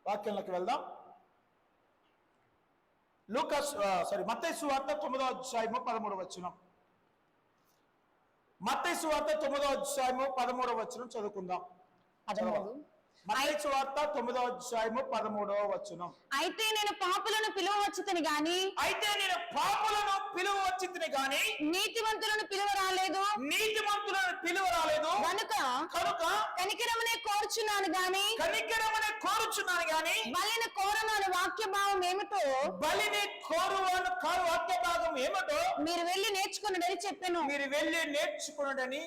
వాక్యంలోకి వెళ్దాం. మత్తయి సువార్త 9వ అధ్యాయము 13వ వచనం. మత్తయి సువార్త 9వ అధ్యాయము 13వ వచనం చదువుకుందాం. మత్తయి సువార్త 9వ అధ్యాయము 13వ వచనం. అయితే నేను పాపులను పిలువవచ్చుతని గాని నీతిమంతులను పిలువ రాలేదు కనుక కనికరమునే కోరుచున్నాను గాని బలిని కోరను అనే వాక్య భావం ఏమిటో మీరు వెళ్ళి నేర్చుకున్నాడని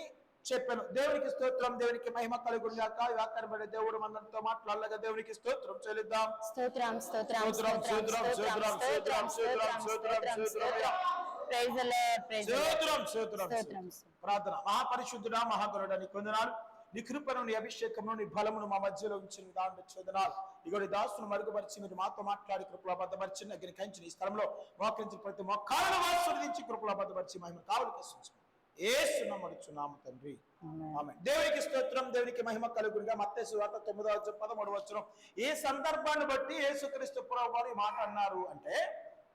చెప్పాను. దేవునికి స్తోత్రం, దేవునికి మహిమ కలుగును గాక. వాక్యబడే దేవుడు మనంతో మాట్లాడగా దేవునికి స్తోత్రం చెల్లిద్దాం. ప్రార్థన. మహాపరిశుద్ధుడా, మహాగరుడా, కొందనాలు నీ కృపను, నీ అభిషేకమును, నీ బలమును మా మధ్యలో ఉంచిన దాన్ని చోదనాలు. ఇగోడి దాసును మరుగుపరిచి మీరు మాతో మాట్లాడి కృపలో బద్దపరిచి అగ్ని కంచిన ఈ స్థలంలో మోకరించి ప్రతి మొక్కాలను ఆశీర్వదించి కృపలో బద్దపరిచి మహిమ కావలికి ఏసునమడుచున్నాము తండ్రి, ఆమేన్. దేవునికి స్తోత్రం, దేవునికి మహిమ కలుగునుగా. మత్తయి సువార్త 9వ అధ్యాయం 13వ వచనం. ఈ సందర్భాన్ని బట్టి యేసుక్రీస్తు ప్రభువు వారు ఈ మాట అన్నారు అంటే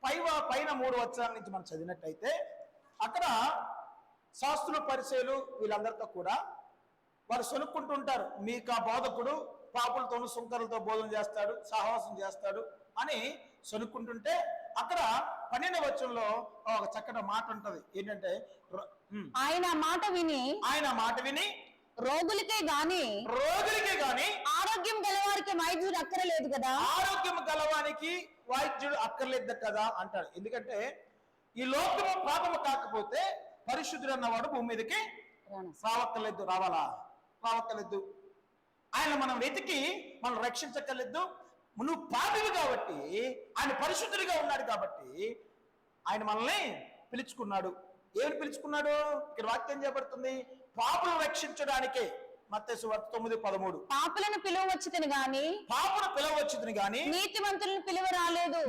పైన 3 వచనాల నుంచి మనం చదివినట్టయితే అక్కడ శాస్త్రులు పరిచయులు వీళ్ళందరితో కూడా వారు సొనుక్కుంటుంటారు. మీకు ఆ బోధకుడు పాపులతోనూ సుంకరులతో బోధన చేస్తాడు, సహవాసం చేస్తాడు అని సొనుక్కుంటుంటే అక్కడ 12వ వచనంలో ఒక చక్కటి మాట ఉంటది. ఏంటంటే ఆయన మాట విని రోగులకే గాని ఆరోగ్యం గలవారికి వైద్యుడు అక్కర్లేదు కదా, అక్కర్లేదు కదా అంటాడు. ఎందుకంటే ఈ లోకము పాపము కాకపోతే పరిశుద్ధుడు అన్నవాడు భూమి మీదకి రావక్కర్లేదు. ఆయన మనం వెతికి మనం రక్షించక్కర్లేదు. నువ్వు పాపివి కాబట్టి ఆయన పరిశుద్ధుడిగా ఉన్నాడు కాబట్టి ఆయన మనల్ని పిలుచుకున్నాడు. ఏమని పిలుచుకున్నాడు? ఇక్కడ వాక్యం చేయబడుతుంది, పాపులను రక్షించడానికే. మత్తయి సువార్త 9:13. పాపులను పిలువవచ్చుతని గాని నీతిమంతులను పిలువ రాలేదు.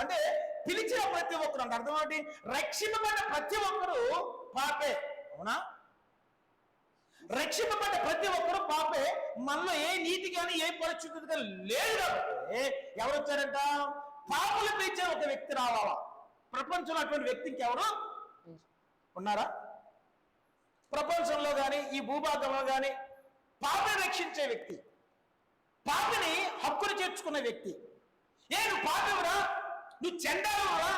అంటే పిలిచిన ప్రతి ఒక్కరు అంటే అర్థం ఏంటి? రక్షింపబడ్డ ప్రతి ఒక్కరు పాపే. అవునా? రక్షింపబడ్డ ప్రతి ఒక్కరు పాపే. మనలో ఏ నీతి కానీ ఏ పరిశుద్ధత కానీ లేదు కాబట్టి ఎవరు వచ్చారంట? పాపలు పిలిచే ఒక వ్యక్తి రావాలా. ప్రపంచంలో అటువంటి వ్యక్తి ఇంకెవరు ఉన్నారా? ప్రపంచంలో కానీ ఈ భూభాగంలో కానీ పాపని రక్షించే వ్యక్తి, పాపని హక్కును చేర్చుకున్న వ్యక్తి. నువ్వు పాపవురా, నువ్వు చెండాలురా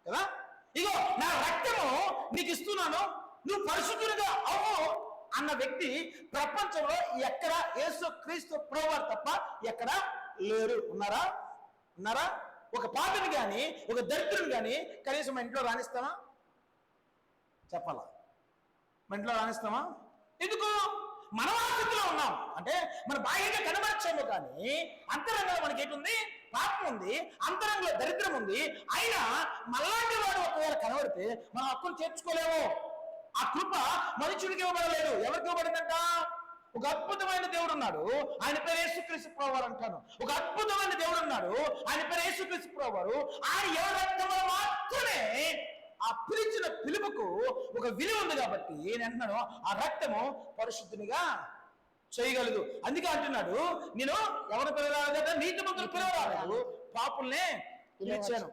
కదా, ఇగో నా రక్తము నీకు ఇస్తున్నాను, నువ్వు పరిశుద్ధుడిగా అవ్వు అన్న వ్యక్తి ప్రపంచంలో ఎక్కడ యేసుక్రీస్తు ప్రభువారు తప్ప ఎక్కడ లేరు. ఉన్నారా? ఒక పాపిని కానీ ఒక దరిద్రుని కానీ కనీసం మా ఇంట్లో రాణిస్తామా? చెప్పాలా? మా ఇంట్లో రాణిస్తామా? ఎందుకు? మన స్థితిలో ఉన్నాం అంటే మన బాహ్యంగా కనబరచాము కానీ అంతరంగంలో మనకి ఏంటుంది? పాపం ఉంది, అంతరంగంలో దరిద్రం ఉంది. అయినా మళ్ళాంటి వాడు ఒకవేళ కనబడితే మనం హక్కును చేర్చుకోలేము. ఆ కృప మనుషుడికి ఇవ్వబడలేదు. ఎవరికి ఇవ్వబడిందంట? ఒక అద్భుతమైన దేవుడు ఉన్నాడు, ఆయన పేరు యేసుక్రీస్తు ప్రభువారు అంటాను. ఒక అద్భుతమైన దేవుడు ఉన్నాడు, ఆయన పేరు యేసుక్రీస్తు ప్రభువారు. ఆయన ఎవరి రక్తంలో మాత్రమే ఆ పిలిచిన పిలుపుకు ఒక విలువ ఉంది కాబట్టి నేను అంటున్నాను, ఆ రక్తము పరిశుద్ధునిగా చేయగలదు. అందుకే అంటున్నాడు, నేను ఎవరు పిలవరాలేదట? నీతిమంతులు పిలవరాలేదు, పాపుల్నే పిలిచాను.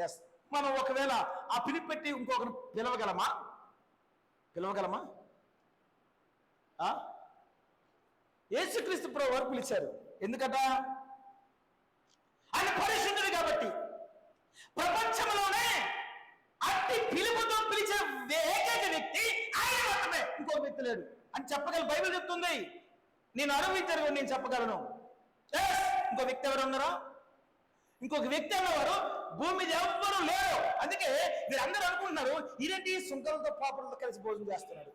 ఎస్, మనం ఒకవేళ ఆ పిలుపు పెట్టి ఇంకొకరు పిలవగలమా? యేసుక్రీస్తు ప్రభువారు పిలిచారు. ఎందుకట? ఆయన పరిశుద్ధుడు కాబట్టి. ప్రపంచంలోనే అట్టి పిలుపుతో పిలిచిన ఏకైక వ్యక్తి ఆయన మాత్రమే, ఇంకొక వ్యక్తి లేడు అని చెప్పగలను. బైబిల్ చెప్తుంది. నేను అనుభవించారు, నేను చెప్పగలను. ఇంకో వ్యక్తి ఎవరు ఉన్నారా? ఇంకొక వ్యక్తి అన్నవారు భూమి మీద ఎవ్వరూ లేరు. అందుకే మీరు అందరూ అనుకుంటున్నారు, ఇదేంటి సుంకలతో పాపలతో కలిసి భోజనం చేస్తున్నాడు.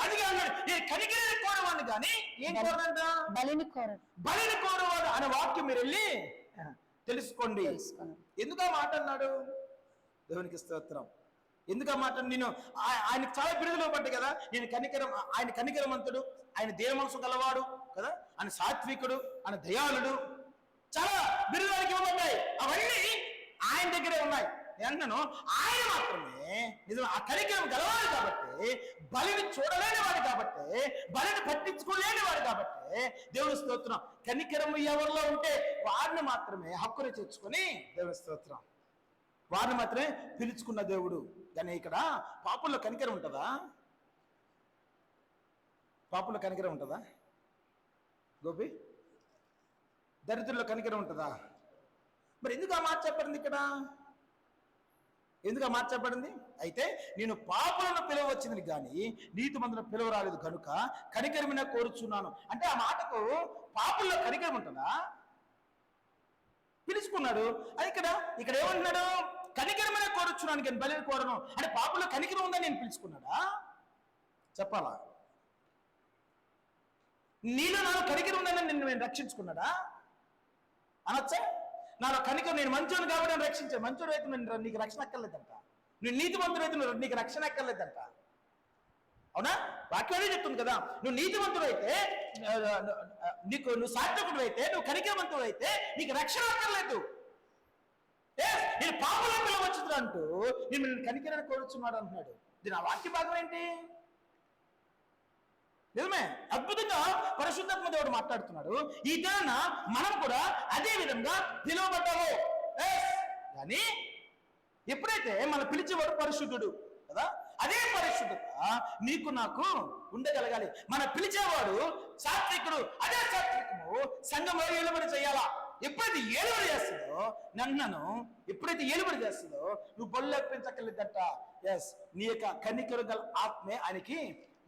అందుకే అన్నాడు, నేను కనికరాన్ని కోరవాడిని కానీ ఏం కోరనంట? బలిని కోరవాడు అనే వాక్యం మీరు వెళ్ళి తెలుసుకోండి. ఎందుకు ఆ మాట అన్నాడు? దేవునికి స్తోత్రం. ఎందుకు ఆ మాట? నేను ఆయనకు చాలా బిరుదులు పడ్డాయి కదా. ఆయన కనికరమంతుడు, ఆయన దేవ మనసు గలవాడు కదా, ఆయన సాత్వికుడు, ఆయన దయాళుడు, చాలా బిరుదానికి ఇవ్వబడ్డాయి. అవన్నీ ఆయన దగ్గరే ఉన్నాయి. అన్నాను ఆయన మాత్రమే నిజం ఆ కనికరం గలవాడు కాబట్టి, బలిని చూడలేని వాడు కాబట్టి, బలిని పట్టించుకోలేని వాడు కాబట్టి దేవుని స్తోత్రం. కనికరం ఎవరిలో ఉంటే వారిని మాత్రమే హక్కును తెచ్చుకొని దేవుని స్తోత్రం, వారిని మాత్రమే పిలుచుకున్న దేవుడు. కానీ ఇక్కడ పాపుల్లో కనికరం ఉంటుందా? పాపుల్లో కనికరం ఉంటుందా గోపి? దరిద్రుల్లో కనికరం ఉంటుందా? మరి ఎందుకు ఆ మాట చెప్పబడింది ఇక్కడ? ఎందుకు ఆ మాట చెప్పబడింది? అయితే నేను పాపులను పిలవచ్చింది కానీ నీతిమంతులను పిలువ రాలేదు కనుక కనికరమైన కోరుచున్నాను అంటే ఆ మాటకు పాపుల్లో కనికరం ఉంటుందా? పిలుచుకున్నాడు. అది ఇక్కడ ఏమంటున్నాడు? కనికరమైన కోరుచున్నాను కానీ బలిని కోరను అంటే పాపుల్లో కనికరం ఉందని నేను పిలుచుకున్నాడా? చెప్పాలా? నీలో నాలో కనికరం ఉందని నేను రక్షించుకున్నాడా అనొచ్చా? నాలో కనికరం, నేను మంచోడు కాబట్టి నేను రక్షించాను. మంచోడు అయితే నీకు రక్షణ అక్కర్లేదంట. నువ్వు నీతిమంతుడు అయితే నీకు రక్షణ అక్కర్లేదంట. అవునా? వాక్యం అదే చెప్తుంది కదా. నువ్వు నీతిమంతుడు అయితే, నువ్వు సాత్వికుడు అయితే, నువ్వు కనికరవంతుడు అయితే నీకు రక్షణ అక్కర్లేదు. నేను పాపులను పిలవచ్చు అంటూ నేను కనికరాన్ని కోరుచున్నాడు అంటున్నాడు. దీని ఆ వాక్య భాగం ఏంటి? నిజమే, అద్భుతంగా పరిశుద్ధాత్మ దేవుడు మాట్లాడుతున్నాడు. ఈ దినాన మనం కూడా అదే విధంగా పిలువబడ్డాము. కానీ ఎప్పుడైతే మన పిలిచేవాడు పరిశుద్ధుడు కదా, అదే పరిశుద్ధత నీకు నాకు ఉండగలగాలి. మన పిలిచేవాడు సాత్వికుడు, అదే సాత్వికము సంఘంలో ఏలుబడి చేయాలా. ఎప్పుడైతే ఏలుబడి చేస్తుందో, నన్ను ఎప్పుడైతే ఏలుబడి చేస్తుందో నువ్వు బొల్లు అర్పించక్కర్లేదంట. నీ యొక్క కనికరు గల ఆత్మే ఆయనకి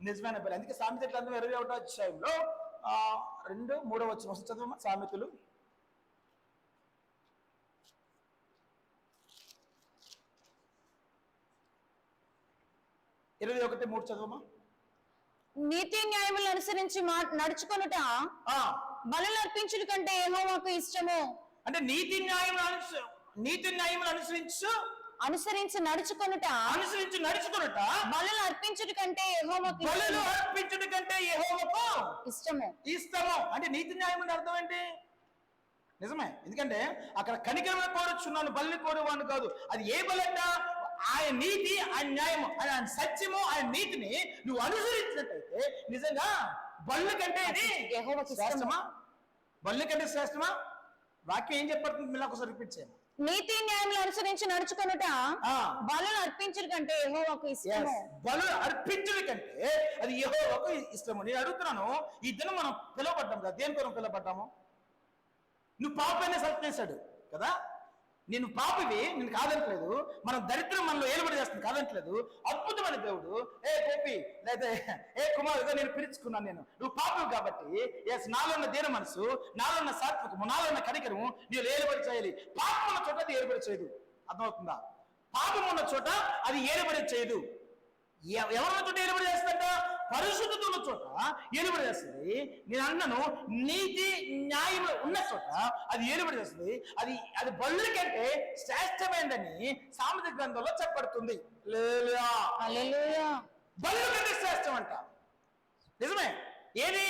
నిజమైన బలి. అందుకే సామెతల గ్రంథం 21వ అధ్యాయంలో 2-3 వచనం చదవమా. సామెతలు 21:3 చదవమా. నీతి న్యాయములను అనుసరించి నడుచుకొనుట బలులు అర్పించుట కంటే యెహోవాకు ఇష్టము. అంటే నీతి న్యాయములను అనుసరించి నడుచుకొనుట బలులు అర్పించుట కంటే యెహోవాకు ఇష్టము. అంటే నీతి న్యాయం అంటే అర్థం ఏంటి? నిజమే, ఎందుకంటే అక్కడ కనికరమైన కోరుచున్నాను, బలిని కోరేవాడిని కాదు. అది ఏ బలంట? ఆయన నీతి, ఆయన న్యాయము, ఆయన సత్యము, ఆయన నీతిని నువ్వు అనుసరించినట్టయితే నిజంగా బల్లు కంటే ఇది శ్రేష్టమా? బల్లు కంటే శ్రేష్టమా? వాక్యం ఏం చెప్పబడుతుంది? మళ్ళీ ఒకసారి రిపీట్ చేయండి. నీతి న్యాయములు అనుసరించి నడుచుకొనుట బలులు అర్పించుట కంటే యెహోవాకు ఇష్టము. బలులు అర్పించుట కంటే అది యెహోవాకు ఇష్టము. నేను అడుగుతున్నాను, ఈ దినం మనం పిలువబడ్డాం కదా, దేని కొరకు పిలువబడ్డాము? నువ్వు పాపనే సెలెక్ట్ చేశాడు కదా. నేను పాపివి, నేను కాదంటలేదు. మనం దరిద్రం మనలో ఏలుబడి చేస్తుంది, కాదంటలేదు. అద్భుతమైన దేవుడు, ఏ గోపి లేదా ఏ కుమారుగా నేను పిలుచుకున్నాను. నువ్వు పాపవి కాబట్టి నాలో ఉన్న దీన మనసు, నాలో ఉన్న సాత్వికము, నాలో ఉన్న కనికరము నీవు ఏలుబడి చేయాలి. పాపం ఉన్న చోట అది ఏలుబడి చేయదు. అర్థమవుతుందా? పాపం ఉన్న చోట అది ఏలుబడి చేయదు. ఎవరి చోట ఏలుబడి చేస్తుందంట? పరిశుద్ధత ఉన్న చోట ఏలుబడి చేస్తుంది. నేను అన్నను నీతి న్యాయం ఉన్న చోట అది ఏలుబడి చేస్తుంది. అది బలుల కంటే శ్రేష్టమైనదని సామెతల గ్రంథంలో చెప్పబడుతుంది. బలుల కంటే శ్రేష్టం అంట. నిజమే. ఏది?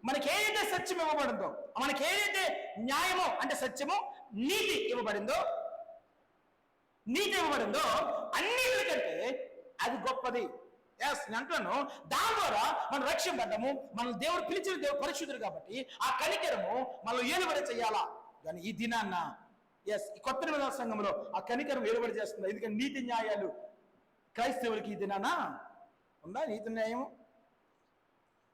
మనకి ఏదైతే సత్యం ఇవ్వబడిందో, మనకి ఏదైతే న్యాయమో అంటే సత్యమో, నీతి ఇవ్వబడిందో అన్నిటికంటే అది గొప్పది. నేను అంటున్నాను, దాని ద్వారా మనం రక్షింపడ్డాము. మనం దేవుడు పిలిచిన దేవుడు పరిశుద్ధుడు కాబట్టి ఆ కనికరము మనం ఏలుబడి చేయాలా. కానీ ఈ దినాన్న ఈ కొత్త నిబంధన సంఘంలో ఆ కనికరం ఏలుబడి చేస్తుంది. ఎందుకంటే నీతి న్యాయాలు క్రైస్తవులకి ఈ దినాన ఉందా? నీతి న్యాయం.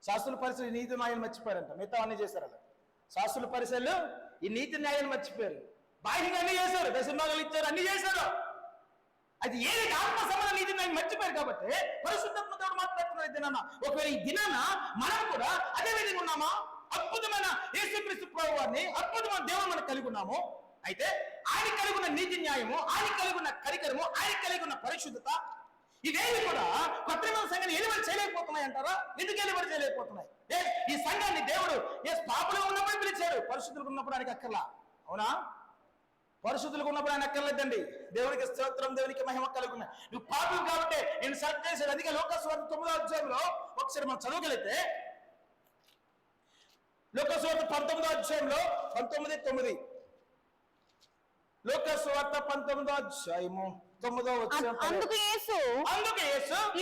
శాస్త్రుల పరిశీలి నీతి న్యాయాలు మర్చిపోయారంట, మిగతా అన్నీ చేశారు. అలా శాస్త్రుల పరిశీలు ఈ నీతి న్యాయాలు మర్చిపోయారు. బాహ్యంగా అన్ని చేశారు, దశమాలు ఇచ్చారు, అన్ని చేశారు. అది ఏది ఆత్మ సంబంధ నీతి న్యాయం మర్చిపోయారు కాబట్టి పరిశుద్ధాత్మ దేవుడు మాట్లాడుతున్నారు ఈ దినాన. ఒకవేళ ఈ దినాన మనం కూడా అదే విధంగా ఉన్నామా? అద్భుతమైన యేసుక్రీస్తు ప్రభువారిని, అద్భుతమైన దేవుడు మనం కలిగి ఉన్నాము. అయితే ఆయన కలిగి ఉన్న నీతి న్యాయము, ఆయన కలిగి ఉన్న కనికరము, ఆయన కలిగి ఉన్న పరిశుద్ధత, ఇవేవి కూడా కొత్త నిబంధన సంఘాన్ని ఏలుబడి చేయలేకపోతున్నాయి అంటారా? ఎందుకు ఏలుబడి చేయలేకపోతున్నాయి? ఈ సంఘాన్ని దేవుడు పాపులు ఉన్నప్పుడు పిలిచాడు, పరిశుద్ధులకు ఉన్నప్పుడు ఆయనకి అక్కర్లా. అవునా? పరిశుద్ధులకు ఉన్నప్పుడు ఆయన అక్కర్లేదండి. దేవునికి స్తోత్రం, దేవునికి మహిమ కలుగున్నాయి. నువ్వు పాపులు కాబట్టి నేను సెలెక్ట్ చేశాడు. అందుకే లోకస్వార్త 9వ అధ్యాయంలో ఒకసారి మనం చదవగలిగితే, లోకస్వార్త 19వ అధ్యాయంలో 19:9, లూకాసు వార్త 19వ అధ్యాయము 9వ వచనం. అందుకు యేసు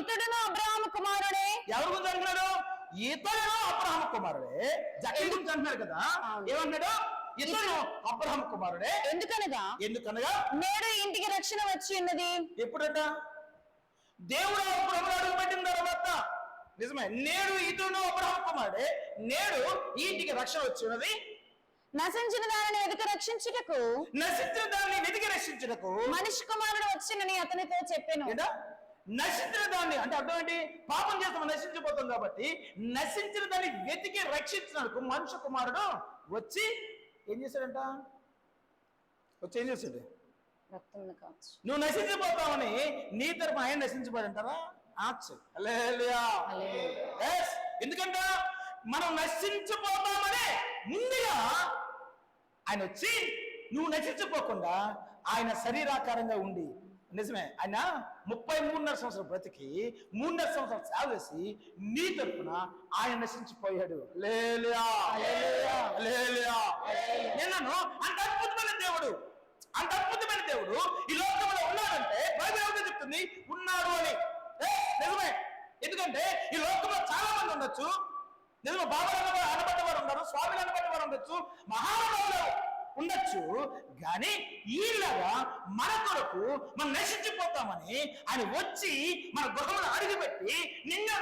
ఇతడును అబ్రహాము కుమారుడే. ఎవరి గురించి అంటున్నాడు? ఇతడును అబ్రహాము కుమారుడే. జక్కయ్య గురించి అంటున్నారు కదా, ఏమన్నాడు? ఇతడు అబ్రహాము కుమారుడే. ఎందుకనగా నేడు ఇంటికి రక్షణ వచ్చి ఉన్నది. ఎప్పుడట? దేవుడు అబ్రహామును అడుగు పెట్టిన తర్వాత. నిజమే, నేడు ఇతడు అబ్రహాము కుమారుడే, నేడు ఈ ఇంటికి రక్షణ వచ్చి ఉన్నది. నశించిన దానిని వెతికి రక్షించుటకు మనిషి కుమారుడు వచ్చినని అతనితో చెప్పాను. నశించిన దాన్ని అంటే అర్థం ఏంటి? పాపం చేస్తాం, నశించిపోతాం కాబట్టి నశించిన దాన్ని వెతికి రక్షించినందుకు మనుష్య కుమారుడు వచ్చి ఏం చేశాడంట? వచ్చి ఏం చేశాడు? నువ్వు నశించిపోతావని నీ తరపు ఆయన నశించిపోయాడంటారా? ఎందుకంటే మనం నశించిపోతామనే ముందుగా ఆయన వచ్చి నువ్వు నశించిపోకుండా ఆయన శరీరాకారంగా ఉండి, నిజమే, ఆయన 33.5 సంవత్సరాలు బ్రతికి 3.5 సంవత్సరాలు సేవ చేసి నీ తరపున ఆయన నశించిపోయాడు. నేను అంత అద్భుతమైన దేవుడు, అంత అద్భుతమైన దేవుడు ఈ లోకంలో ఉన్నాడంటే బైబిల్ ఏమిటో చెప్తుంది? ఉన్నాడు అని. నిజమే, ఎందుకంటే ఈ లోకంలో చాలా మంది ఉండొచ్చు, నిజమే, బాబా అనబడ్డ వారు ఉన్నారు, స్వామిని అనబడ్డ వారు ఉండొచ్చు, మహానుభావులు ఉండొచ్చు, కానీ ఈలాగా మన కొరకు మనం నశించిపోతామని ఆయన వచ్చి మన గృహంలో అడుగుపెట్టి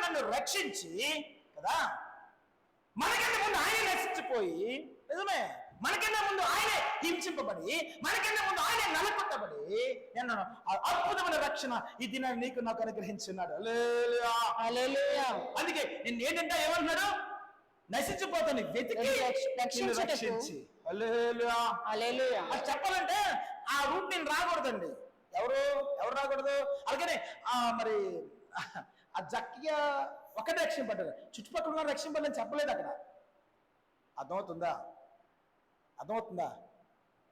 నన్ను రక్షించి కదా, మనకన్నా ముందు ఆయన నశించిపోయి, నిజమే, మనకన్నా ముందు ఆయనే హింసింపబడి, మనకన్నా ముందు ఆయనే నలకొట్టబడి అద్భుతమైన రక్షణ ఈ దినాన్ని నీకు నాకు అనుగ్రహించున్నాడు. అందుకే నేను ఏంటంటే ఏమంటున్నాడు? నశించిపోతాను వెతికి రక్షించి. అది చెప్పాలంటే ఆ రూట్ నేను రాకూడదండి. ఎవరు రాకూడదు? అలాగనే మరి ఆ జక్కయ్య ఒకటే రక్షింపడ్డాడు, చుట్టుపక్కల రక్షింపడని చెప్పలేదు అక్కడ. అర్థమవుతుందా?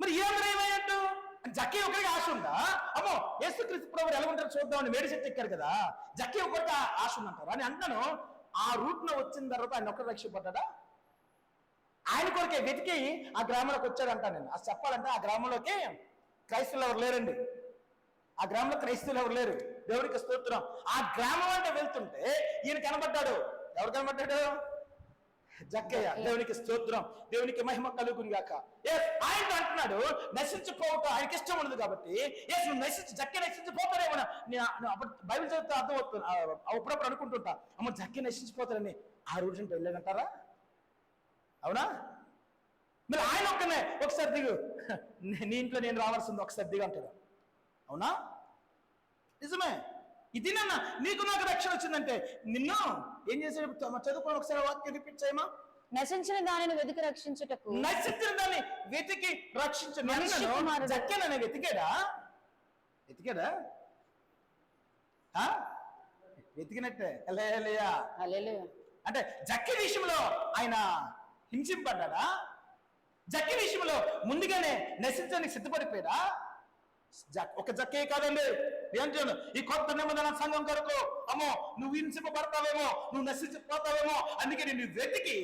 మరి ఏమైనట్టు? జక్కయ్య ఒకరికి ఆశ ఉందా? అమ్మో, యేసుక్రీస్తు ప్రభువు ఎలా ఉంటారో చూద్దామని మేడి చెట్టు ఎక్కారు కదా, జక్కయ్య ఒకరికి ఆశ ఉందంటారు అని అంటాను. ఆ రూట్ లో వచ్చిన తర్వాత ఆయన ఒక్కరు రక్షింపడ్డా? ఆయన కొరకే వెతికి ఆ గ్రామంలోకి వచ్చాడంట. నేను అది చెప్పాలంటే ఆ గ్రామంలోకి క్రైస్తవులు ఎవరు లేరండి. ఆ గ్రామంలో క్రైస్తవులు ఎవరు లేరు. దేవుడికి స్తోత్రం. ఆ గ్రామం అంటే వెళ్తుంటే ఈయన కనబడ్డాడు. ఎవరు కనబడ్డాడు? జక్కయ్య. దేవునికి స్తోత్రం, దేవునికి మహిమ కలుగును గాక. ఆయన అంటున్నాడు నశించిపోవటం ఆయనకి ఇష్టం ఉండదు కాబట్టి నువ్వు జక్కయ్య నశించిపోతారేమో. అప్పుడు బైబిల్ చదివితే అర్థమవుతుంది. అప్పుడప్పుడు అనుకుంటుంటా, అమ్మ జక్కయ్య నశించిపోతారని. ఆ రోజు అంటే వెళ్ళాడంటారా? అవునా? మరి ఆయన ఒక్కనే ఒకసారి దిగు, నీ ఇంట్లో నేను రావాల్సింది, ఒకసారి దిగు అంటాడు. అవునా? నిజమే. ఇది నాన్న నీకు నాకు రక్షణ వచ్చిందంటే నిన్ను ఏం చేసాడు? చదువుకోండి ఒకసారి, వాక్యం రిపీట్ చేయమా. నశించిన దానిని వెతికి రక్షించుటకు. నశించిన దాన్ని వెతికి రక్షించు. జక్కయ్యను వెతికాడా? వెతికినట్టే. అంటే జక్కయ్య విషయంలో ఆయన హింసింపడ్డా? జక్కయ్య విషయంలో ముందుగానే నశించడానికి సిద్ధపడిపోయాడా? ఒక జక్కయ్య కాదండి, ఏంటాను ఈ కొత్త నిబంధన సంఘం కొరకు అమ్మో నువ్వు హింసింపబడతావేమో, నువ్వు నశించిపోతావేమో, అందుకే నేను వెతికి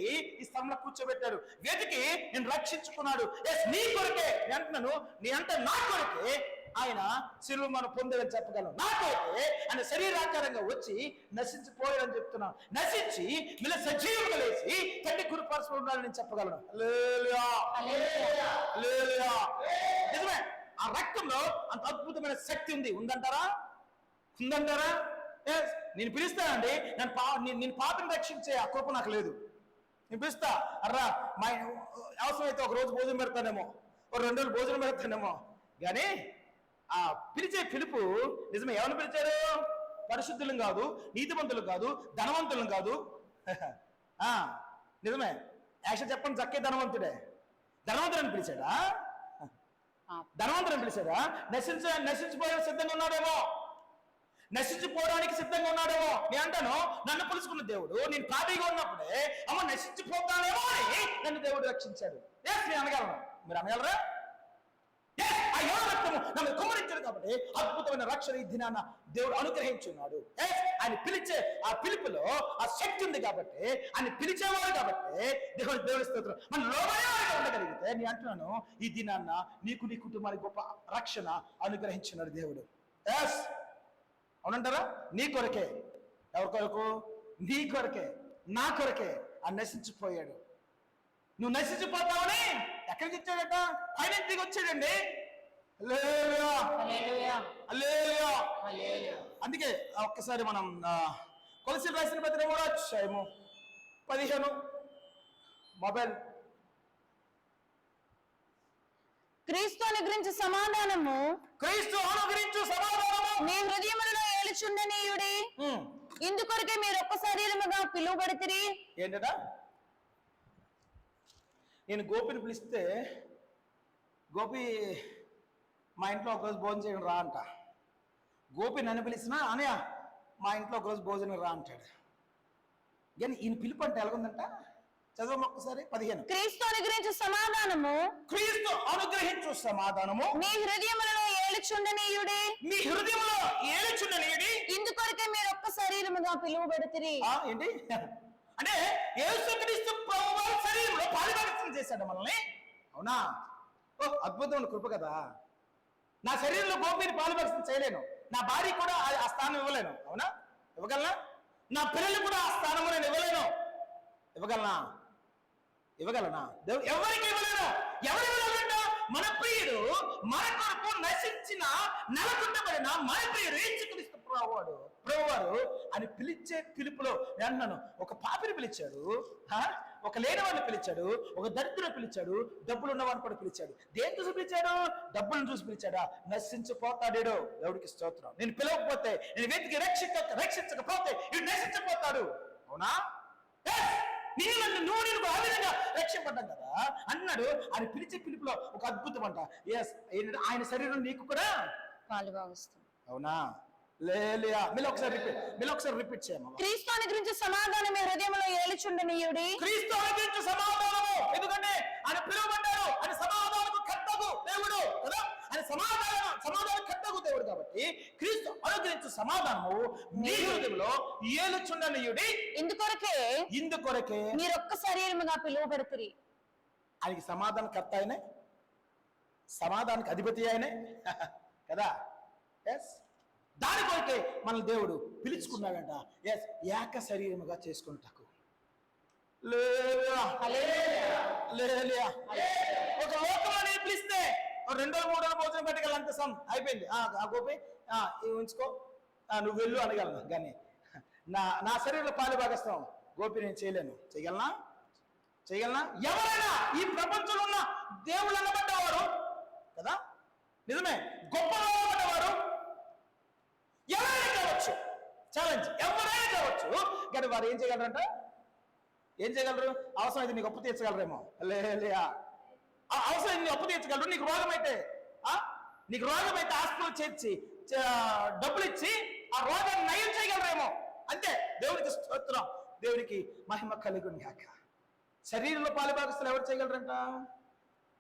ఈ స్థలంలో కూర్చోబెట్టాడు. వెతికి నేను రక్షించుకున్నాడు. నీ కొరకే అంటున్నాను, నీ అంటే నా కొరకే ఆయన శిలువ మనం పొందాలని చెప్పగలం. నాకైతే ఆయన శరీరాకారంగా వచ్చి నశించిపోయాడని చెప్తున్నాను. నశించి మళ్ళీ సజీవంగా లేచి తండ్రి కురుపరచుకుని ఉండాలని నేను చెప్పగలను. నిజమే, ఆ రక్తంలో అంత అద్భుతమైన శక్తి ఉంది. ఉందంటారా? నేను పిలుస్తానండి, నేను పాపని రక్షించే ఆ కృప నాకు లేదు. నేను పిలుస్తా, అర్రా మా అవసరమైతే ఒక రోజు భోజనం పెడతానేమో, ఒక 2 రోజులు భోజనం పెడతానేమో, కానీ ఆ పిలిచే పిలుపు నిజమే. ఎవరిని పిలిచారు? పరిశుద్ధులను కాదు, నీతిమంతులు కాదు, ధనవంతులను కాదు. నిజమే. యాక్చువల్ చెప్పండి, జక్కయ్య ధనవంతుడని పిలిచాడా? ధనవంతుని పిలిచాడా? నశించిపోయే సిద్ధంగా ఉన్నాడేమో, నశించిపోవడానికి సిద్ధంగా ఉన్నాడేమో. నేను అంటాను, నన్ను పిలుచుకున్న దేవుడు నేను ఖాళీగా ఉన్నప్పుడే అమ్మ నశించిపోతానేమో అని నన్ను దేవుడు రక్షించాడు. నేను అనగలను, మీరు అనగలరా? ఆ యోగ రక్తము నన్ను కుమ్మరించాడు కాబట్టి అద్భుతమైన రక్షణ ఈ దినాన దేవుడు అనుగ్రహించున్నాడు. ఆయన పిలిచే ఆ పిలుపులో ఆ శక్తి ఉంది కాబట్టి, ఆయన పిలిచేవాడు కాబట్టి దేవుడి స్తోత్రం. మన లోబడేవాడు ఉండగలిగితే నేను అంటున్నాను, ఈ దినాన్న నీకు నీ కుటుంబానికి గొప్ప రక్షణ అనుగ్రహించున్నాడు దేవుడు. ఎస్, అవునంటారా? నీ కొరకే. ఎవరి కొరకు? నీ కొరకే, నా కొరకే ఆ నశించిపోయాడు. నువ్వు నశించిపోతావని ఎక్కడికి వచ్చాడట? ఆయన దిగి వచ్చాడండి. అందుకే ఒక్కసారి మనం కొలసీలు రాసిన పత్రిక 3వ అధ్యాయము 15 మొబైల్. క్రీస్తు అనుగ్రహించు సమాధానము, క్రీస్తు అనుగ్రహించు సమాధానము మీ హృదయములలో ఏలుచుండనీయుడి. ఇందుకొరకే మీరు ఒక్క శరీరముగా పిలువబడితిరి. ఏంటట? నేను గోపిని పిలిస్తే, గోపి మా ఇంట్లో ఒకరోజు భోజనం చేయడం రా అంట. గోపి నన్ను పిలిచినా అనయ్య మా ఇంట్లో ఒకరోజు భోజనం రా అంటాడు. కానీ ఈయన పిలుపు అంటే ఎలాగుందంట? చదువు ఒక్కసారి 15. క్రీస్తు అనుగ్రహించు సమాధానము, క్రీస్తు అనుగ్రహించు సమాధానము మీ హృదయములలో ఏలుచుండనీయుడి. మీ హృదయంలో ఏలుచుండనీయుడి. ఇందుకొరకే మీరు ఒక్క శరీరముగా పిలువబడితిరి. ఏంటి అంటే? యేసుక్రీస్తు ప్రభువు శరీరంలో పాలుభాగం చేశాడు మనల్ని. అవునా? ఓ అద్భుతమైన కృప కదా. నా శరీరంలో గోపిని పాలుభాగం చేయలేను, నా భార్య కూడా ఆ స్థానం ఇవ్వలేను. అవునా? ఇవ్వగలనా? నా పిల్లలు కూడా ఆ స్థానము నేను ఇవ్వలేను. ఇవ్వగలనా? దేవుడు ఎవరికి ఇవ్వలేను. ఎవరు ఇవ్వలేదంట? మన ప్రియుడు, మన కొరకు నశించిన నెలకొట్టబడిన మన ప్రియుడు యేసుక్రీస్తు ప్రభువారు అని పిలిచే పిలుపులో అన్నాను. ఒక పాపిని పిలిచాడు, ఒక లేనివాడిని పిలిచాడు, ఒక దరిద్రుని పిలిచాడు, డబ్బులు ఉన్నవాడిని కూడా పిలిచాడు. దేని చూసి పిలిచాడు? డబ్బులను చూసి పిలిచాడా? నశించిపోతాడేడో. దేవుడికి స్తోత్రం. నేను పిలవకపోతే, నేను వెతికి రక్షించకపోతే ఇవి నశించిపోతాడు. అవునా? నువ్వు నేను ఆ విధంగా రక్షింపడ్డాం కదా అన్నాడు. ఆయన పిలిచే పిలుపులో ఒక అద్భుతం అంట. ఎస్, ఆయన శరీరం నీకు కూడా పాలుభాగస్తుంది. అవునా? లేలియా. మీరు ఒకసారి రిపీట్ చేయమా. క్రీస్తు అనుగ్రహించు సమాధానం మీ హృదయంలో ఏలుచుండనీయుడి. క్రీస్తు అనుగ్రహించు సమాధానము. ఎందుకంటే ఆయన పిలువబడ్డాడు, ఆయన సమాధానకు కర్తగు దేవుడు కదా. ఆయన సమాధాన కర్తగు దేవుడు కాబట్టి క్రీస్తు అనుగ్రహించు సమాధానము మీ హృదయంలో ఏలుచుండనీయుడి. ఇందుకొరకే మీరు ఒక్క శరీరముగా పిలువబడుతురి. ఆయనకి సమాధాన కర్త ఆయనే, సమాధానానికి అధిపతి ఆయనే కదా. ఎస్, దాని కొరకే మన దేవుడు పిలుచుకున్నాడంట. ఎస్, ఏక శరీరముగా చేసుకుంటాకు. ఒక లోకంలో పిలిస్తే 2-3 భోజనం పెట్టగలంత అయిపోయింది. ఆ గోపి ఉంచుకో, నువ్వు వెళ్ళు అనగలను. కానీ నా శరీరంలో పాలు భాగస్తాం గోపి నేను చేయలేను. చేయగలనా? ఎవరైనా ఈ ప్రపంచంలో ఉన్న దేవుళ్ళు అనబడ్డవారు కదా, నిజమే, గొప్ప అనబడ్డవారు ఎవరైనా కావచ్చు, ఛాలెంజ్ ఎవరైనా కావచ్చు. కానీ వారు ఏం చేయగలరంట? అవసరం అయితే నీకు అప్పు తీర్చగలరేమో. అవసరం నీకు అప్పు తీర్చగలరు. నీకు రోగం అయితే హాస్పిటల్ చేర్చి డబ్బులు ఇచ్చి ఆ రోగాన్ని నయం చేయగలరేమో. అంతే. దేవుడికి స్తోత్రం, దేవుడికి మహిమ కలుగును గాక. శరీరంలో పాలుభాగస్తులు ఎవరు చేయగలరంట?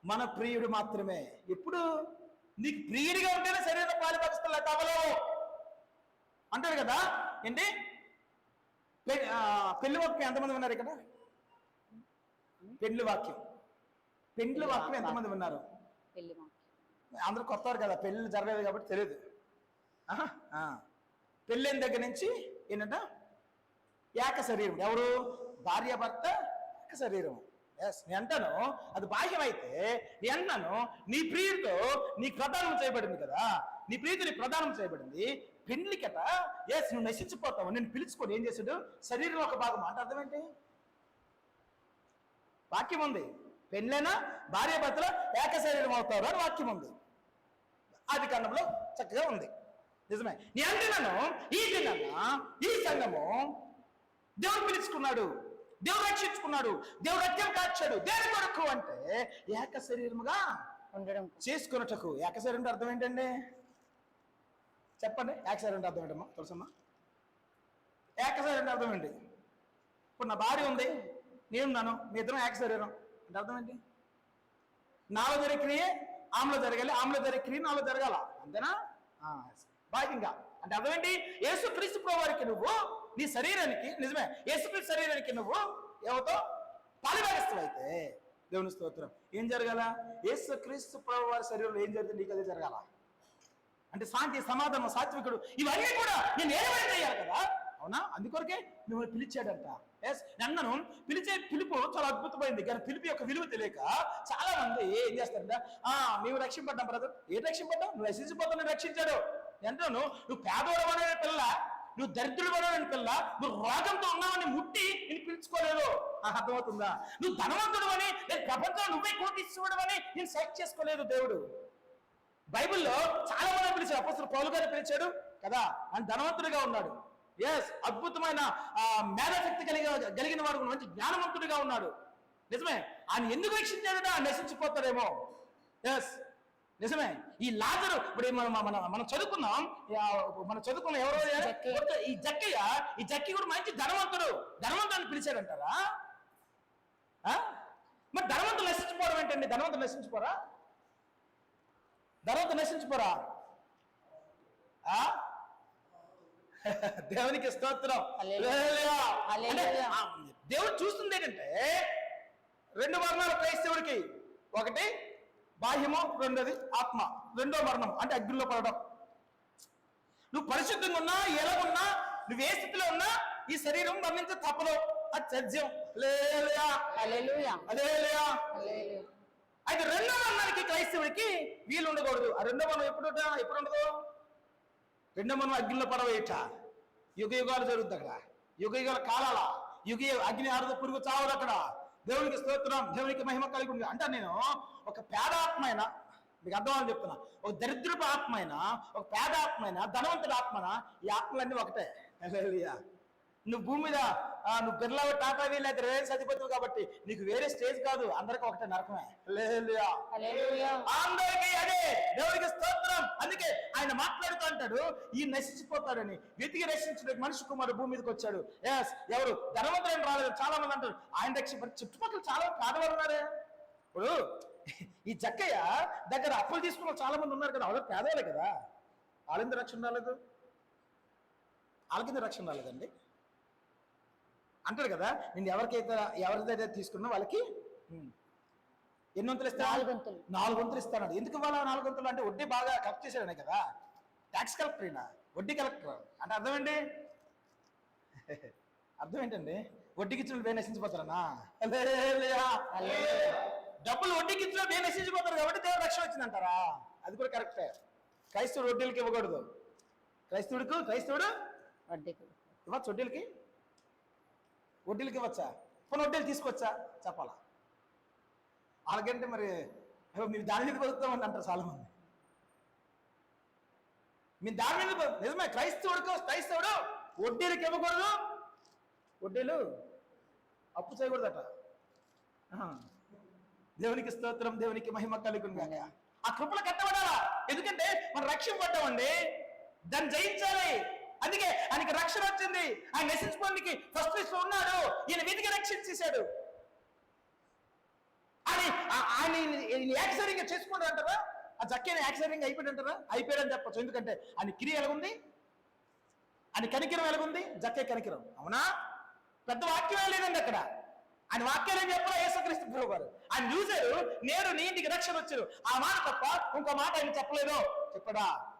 మన ప్రియుడు మాత్రమే. ఎప్పుడు నీకు ప్రియుడిగా ఉంటేనే శరీరంలో పాలుభాగస్తులు కావలేవు అంటారు కదా. ఏంటి పెళ్లి వాక్యం ఎంతమంది ఉన్నారు ఇక్కడ? పెళ్లి వాక్యం ఎంతమంది ఉన్నారు? అందరూ కొత్తవారు కదా, పెళ్లి జరగలేదు కాబట్టి తెలియదు. పెళ్ళైన దగ్గర నుంచి ఏంటంట? ఏక శరీరం. ఎవరు? భార్య భర్త ఏక శరీరం. ఎస్, నేను అంటాను అది బాహ్యమైతే, నేను అంటున్నాను నీ ప్రియుడితో నీకు ప్రదానం చేయబడింది కదా, నీ ప్రియుడితో నీకు ప్రదానం చేయబడింది. పెళ్లికట ఎస్, నువ్వు నశించిపోతావు. నేను పిలుచుకొని ఏం చేశాడు? శరీరంలో ఒక భాగం. అంటే అర్థం ఏంటి? వాక్యం ఉంది, పెళ్ళైనా భార్య భర్తలో ఏక శరీరం అవుతారు అని వాక్యం ఉంది. ఆది కాండంలో చక్కగా ఉంది. నిజమే. నేను అంటున్నాను ఈ సంఘము దేవుడు పిలుచుకున్నాడు, దేవుడు రక్షించుకున్నాడు, దేవుడు రక్తం కాచాడు. దేని కొరకు అంటే ఏక శరీరముగా ఉండడం చేసుకున్నటకు. ఏక శరీరం అర్థం ఏంటండి? చెప్పండి. ఏక శరీరం అర్థం ఏంటమ్మా? తెలుసమ్మా? ఏక శరీరం అర్థం ఏంటి? ఇప్పుడు నా భార్య ఉంది, నేనున్నాను, మీ ఇద్దరం ఏక శరీరం అంటే అర్థం ఏంటి? నాలో జరిగే క్రియ ఆమెలో జరగాలి, ఆమెలో జరిగే క్రియ నాలో జరగాల. అంతేనా? బాహ్యంగా అంటే అర్థం ఏంటి? యేసుక్రీస్తు ప్రభువారికి నువ్వు నీ శరీరానికి, నిజమే, యేసుక్రీస్తు శరీరానికి నువ్వు ఎవరితో పాలుభాగస్తులు అయితే దేవుని స్తోత్రం. ఏం జరగాల? యేసుక్రీస్తు ప్రభువు వారి శరీరంలో ఏం జరిగింది నీకు అదే జరగాల. అంటే శాంతి, సమాధానం, సాత్వికుడు, ఇవన్నీ కూడా నేను ఏమైనా చేయాలి కదా. అవునా? అందుకొరకే మిమ్మల్ని పిలిచాడంట. ఎస్, నన్ను పిలిచే పిలుపు చాలా అద్భుతమైంది. కానీ పిలుపు యొక్క విలువ తెలియక చాలా మంది ఏం చేస్తారంట, మేము రక్షింపడ్డాం బ్రదర్. ఏం రక్షింపడ్డాం? నువ్వు రక్షించిపోతావు, నేను రక్షించాడు. ఎంతను నువ్వు పేదవాడు అనే పిల్ల, నువ్వు దరిద్రుడు అనే పిల్ల, నువ్వు రోగంతో ఉన్నావని ముట్టి నేను పిలుచుకోలేదు. అర్థమవుతుందా? నువ్వు ధనవంతుడు అని, నేను ప్రపంచంలో నువ్వే కోటీశ్వరుడు అని నేను సెలెక్ట్ చేసుకోలేదు దేవుడు. బైబిల్లో చాలా మంది పిలిచాడు. అపోస్తలుడు పౌలు గారిని పిలిచాడు కదా, ఆయన ధనవంతుడిగా ఉన్నాడు. ఎస్, అద్భుతమైన మేధాశక్తి కలిగిన వాడు, మంచి జ్ఞానవంతుడిగా ఉన్నాడు. నిజమే. ఆయన ఎందుకు రక్షించాడట? నశించిపోతాడేమో. ఎస్, నిజమే. ఈ లాజరు ఇప్పుడు మనం చదువుకున్నాం, ఎవరో ఈ జక్కయ్య కూడా మంచి ధనవంతుడిని పిలిచాడంటారా? మరి ధనవంతులు నశించిపోవడం ఏంటండి? ధనవంతులు నశించిపోరా? దేవునికి స్తోత్రం. దేవుడు చూస్తుంది ఏంటంటే రెండు మరణాలు క్రైస్తవుడికి. ఒకటి బాహ్యము, రెండోది ఆత్మ. రెండో మరణం అంటే అగ్నిలో పడడం. నువ్వు పరిశుద్ధంగా ఉన్నా, ఎలాగున్నా, నువ్వు ఏ స్థితిలో ఉన్నా ఈ శరీరం మరణించ తప్పదు. అది సత్యం. అయితే రెండో మరణానికి క్రైస్తవుడికి వీలు ఉండకూడదు. ఆ రెండో మరణం ఎప్పుడు ఉండదు? రెండో మనం అగ్నిలో పడవేయట. యుగ యుగాలు జరుగుతుంది అక్కడ. యుగ యుగాల కాలాల అగ్ని ఆరుదు, పురుగు చావదు అక్కడ. దేవునికి స్తోత్రం, దేవునికి మహిమ కలిగి ఉంది. అంటే నేను ఒక పేదాత్మైన, మీకు అర్థమని చెప్తున్నా, ఒక దరిద్రపు ఆత్మైన, ఒక పేదాత్మైన, ధనవంతుడి ఆత్మన, ఈ ఆత్మలన్నీ ఒకటే. నువ్వు భూమి మీద నువ్వు బిర్లా టాటా వీల్ అయితే రిలయన్స్ అధిపతులు కాబట్టి నీకు వేరే స్టేజ్ కాదు, అందరికీ ఒకటే నరకమే. అందరికీ అదే. దేవుడికి స్తోత్రం. అందుకే ఆయన మాట్లాడుతూ అంటాడు, ఈ నశించిపోతాడని. వెతికి రక్షించడానికి మనిషి కుమారుడు భూమి మీదకి వచ్చాడు. ఎస్, ఎవరు? ధనవంతులని రాలేదు. చాలా మంది అంటారు ఆయన చుట్టుపక్కల చాలా పేదవాళ్ళు ఉన్నారే. ఇప్పుడు ఈ జక్కయ్య దగ్గర అప్పులు తీసుకున్న చాలా మంది ఉన్నారు కదా, వాళ్ళు పేదవాళ్ళే కదా. వాళ్ళ రక్షణ రాలేదు, వాళ్ళకింద రక్షణ రాలేదండి అంటారు కదా. నేను ఎవరిదైతే తీసుకున్నా వాళ్ళకి ఎన్ని వంతులు ఇస్తాను? 4 వంతులు ఇస్తాను. ఎందుకు వాళ్ళ 4 వంతులు అంటే వడ్డీ బాగా కలెక్ట్ చేశాడనే కదా. ట్యాక్స్ కలెక్టర్ అయినా, వడ్డీ కలెక్టర్ అంటే అర్థం ఏంటి? అర్థం ఏంటండి? వడ్డీకి ఇచ్చిన వే నశించిపోతారనా? డబ్బులు వడ్డీకి ఇచ్చిన వే నశించిపోతారు కాబట్టి దేవుడు రక్షణ వచ్చిందంటారా? అది కూడా కరెక్టే. క్రైస్తవుడు వడ్డీలకి ఇవ్వకూడదు. క్రైస్తవుడు ఇవ్వచ్చు. వడ్డీలకి ఇవ్వచ్చా? పోనీ వడ్డీలు తీసుకొచ్చా? చెప్పాలా? అలాగంటే మరి మీరు దాని మీద బతుకుతామని అంటారు చాలా మంది. మీరు దాని మీద నిజమే. క్రైస్తవుడు వడ్డీలకి ఇవ్వకూడదు, వడ్డీలు అప్పు చేయకూడదట. దేవునికి స్తోత్రం, దేవునికి మహిమ కలుగును. ఆ కృపలు కట్టబడాలా? ఎందుకంటే మనం రక్షింపడ్డామండి, దాన్ని జయించాలి. అందుకే ఆయనకి రక్షణ వచ్చింది. ఆయన నశించుకోనికి ఫస్ట్ ప్లేస్ లో ఉన్నాడు. ఈయన వెతికి రక్షించేశాడు. ఆయన యాక్సరింగ్ చేసుకుంటారు అంటారా? ఆ జక్కని యాక్సరింగ్ అయిపోయాడు అంటారా? అయిపోయాడని చెప్పచ్చు. ఎందుకంటే ఆయన క్రియ ఎలాగుంది, ఆయన కనికిరం ఎలాగుంది, జక్కే కనికిరం. అవునా? పెద్ద వాక్యం లేదండి అక్కడ. ఆయన వాక్యాలు ఏం చెప్పాలో యేసుక్రీస్తు ప్రభువు గారు ఆయన చూశారు. నేను నీ ఇంటికి రక్షణ వచ్చారు. ఆ మాట తప్ప ఇంకో మాట ఆయన చెప్పలేదు.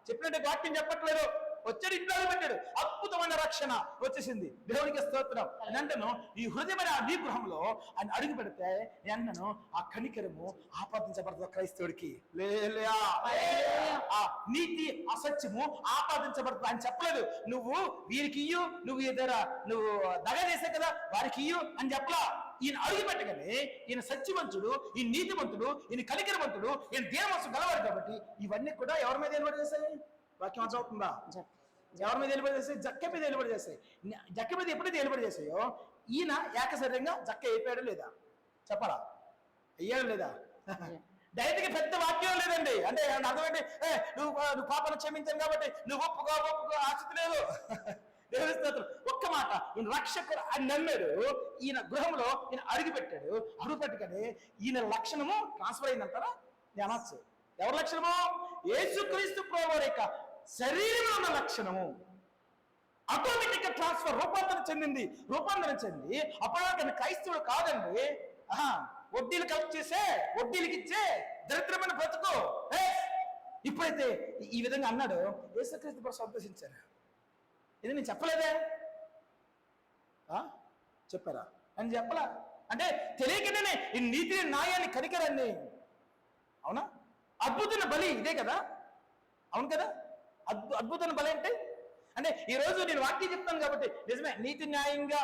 చెప్పినట్టు వాక్యం చెప్పట్లేదు. వచ్చాడు, ఇంట్లో పెట్టాడు, అద్భుతమైన రక్షణ వచ్చేసింది. దేవునికి స్తోత్రం. వెంటను ఈ హృదయమైన ఆ గృహంలో ఆయన అడుగు పెడితే వెంటను ఆ కనికరము ఆపాదించబడదు క్రైస్తవుడికి. ఆ నీతి అసత్యము ఆపాదించబడుతుంది. ఆయన చెప్పలేదు నువ్వు వీరికి ఇయ్యు, నువ్వు నువ్వు దగ చేసే కదా వారికి ఇయ్యు అని చెప్పలా. ఈయన అడుగు పెట్టగానే ఈయన సత్యవంతుడు, ఈయన నీతివంతుడు, ఈయన కనికరవంతుడు, ఈయన దేవమనస్సు గలవాడు కాబట్టి ఇవన్నీ కూడా ఎవరి మీద నిలబడి చేశాయి? వాక్యం అర్థం అవుతుందా? ఎవరి మీద నిలబడి చేస్తాయి? జక్క మీద నిలబడి చేస్తాయి. జక్క మీద ఎప్పుడైతే నిలబడి చేస్తాయో ఈయన ఏకశరీరంగా జక్క అయిపోయాడు లేదా? చెప్పాలా? అయ్యాడు లేదా? డైరెక్ట్ గా పెద్ద వాక్యం లేదండి. అంటే అర్థం ఏంటి? నువ్వు పాపను క్షమించాను కాబట్టి నువ్వు ఒప్పుకో ఆసక్తి లేదు. దేవుని స్తోత్రం. ఒక్క మాట, ఈయన రక్షకుడు అని నమ్మాడు. ఈయన గృహంలో ఈయన అడుగు పెట్టాడు. అడుగు పెట్టగానే ఈయన లక్షణము ట్రాన్స్ఫర్ అయిందంటారా? నేను అనొచ్చు. ఎవరి లక్షణము? యేసుక్రీస్తు ప్రభువు యొక్క శరీరంలో ఉన్న లక్షణము ఆటోమేటిక్ గా ట్రాన్స్ఫర్ రూపాంతరం చెంది అప్పటిదాకా క్రైస్తవుడు కాదండి. వడ్డీలు కలెక్ట్ చేసే, వడ్డీలకి ఇచ్చే దరిద్రమైన బ్రతుకు. ఇప్పుడైతే ఈ విధంగా అన్నాడు, యేసుక్రీస్తు ప్రభు సంతోషించారు. ఇది నేను చెప్పలేదే, చెప్పారా అని చెప్పలా? అంటే తెలియకనే ఈ నీతిని, న్యాయాన్ని, కనికరాన్ని, అవునా? అద్భుతమైన బలి ఇదే కదా, అవును కదా? అద్భుతమైన బలి అంటే ఈరోజు నేను వాక్యం చెప్తాను కాబట్టి నిజమే, నీతి న్యాయంగా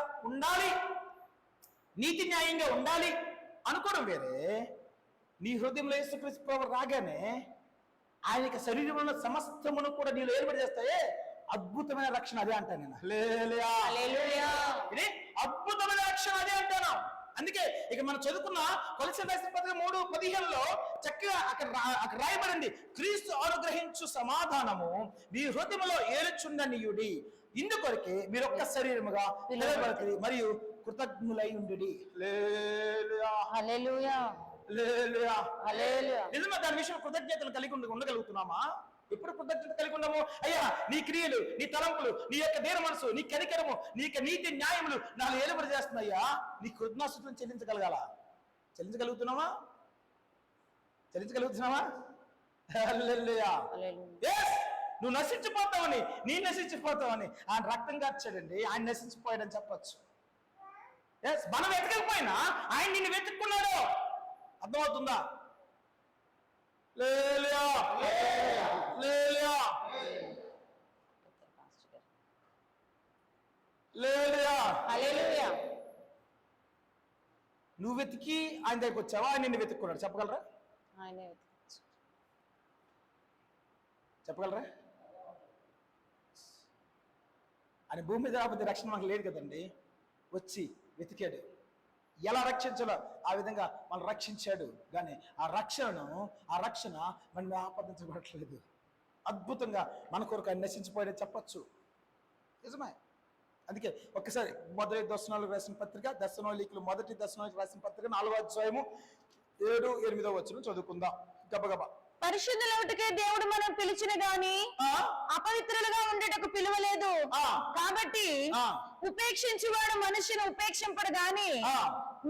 ఉండాలి అనుకోవడం వేరే. నీ హృదయంలో యేసుక్రీస్తు ప్రభు రాగానే ఆయన శరీరంలో సమస్తమును కూడా నీళ్ళు ఏర్పడి చేస్తాయే, అద్భుతమైన రక్షణ అదే అంటాను నేను. ఇది అద్భుతమైన రక్షణ అదే అంటాను. అందుకే ఇక మనం చదువుకున్న కొలస్సీయులకు రాసిన పత్రిక 3:15 చక్కగా అక్కడ రాయబడింది, క్రీస్తు అనుగ్రహించు సమాధానము మీ హృదయంలో ఏలుచుండనియుడి, ఇందుకొరకే మీరు ఒక్క శరీరముగా నిలబడతారు మరియు కృతజ్ఞులై ఉండుడి. నిజంగా దాని విషయం కృతజ్ఞతలు కలిగి ఉండగలుగుతున్నామా? ఎప్పుడు కృతజ్ఞత కలిగి ఉన్నాము? అయ్యా, నీ క్రియలు, నీ తలంపులు, నీ యొక్క దీన మనసు, నీ కనికరము, నీ యొక్క నీతి న్యాయములు నాలో ఏలుబడి చేస్తున్నాయ్యా, నీ కృతజ్ఞాస్తులను చెల్లించగలుగుతున్నావా? నువ్వు నశించిపోతావని, నేను నశించిపోతావని ఆయన రక్తం కార్చాడండి, ఆయన నశించిపోయాడని చెప్పచ్చు. మనం వెతకకపోయినా ఆయన నిన్ను వెతుక్కున్నాడు. అర్థమవుతుందా? నువ్వు వెతికి ఆయన దగ్గరికి వచ్చావా, ఆయన నిన్ను వెతుక్కున్నాడు? చెప్పగలరా? ఆయన భూమి మీద రాకపోతే రక్షణ మనకు లేదు కదండి. వచ్చి వెతికాడు, ఎలా రక్షించాలో ఆ విధంగా మనం రక్షించాడు. కానీ ఆ రక్షణ మనం ఆపాదించబడట్లేదు. అద్భుతంగా మన కొరకు ఆయన నశించిపోయాడని చెప్పచ్చు. నిజమే. అందుకే ఒక్కసారి మొదటి దర్శనాలకు రాసిన పత్రిక, మొదటి దర్శనాలకు రాసిన పత్రిక 4వ అధ్యాయము 7-8 చదువుకుందాం గబగబా. పరిశుద్ధులవుటకే దేవుడు మనం పిలిచిన గాని అపవిత్రులుగా ఉండేటకు పిలువలేదు. కాబట్టి ఉపేక్షించువాడు మనుషుని ఉపేక్షింపడు గాని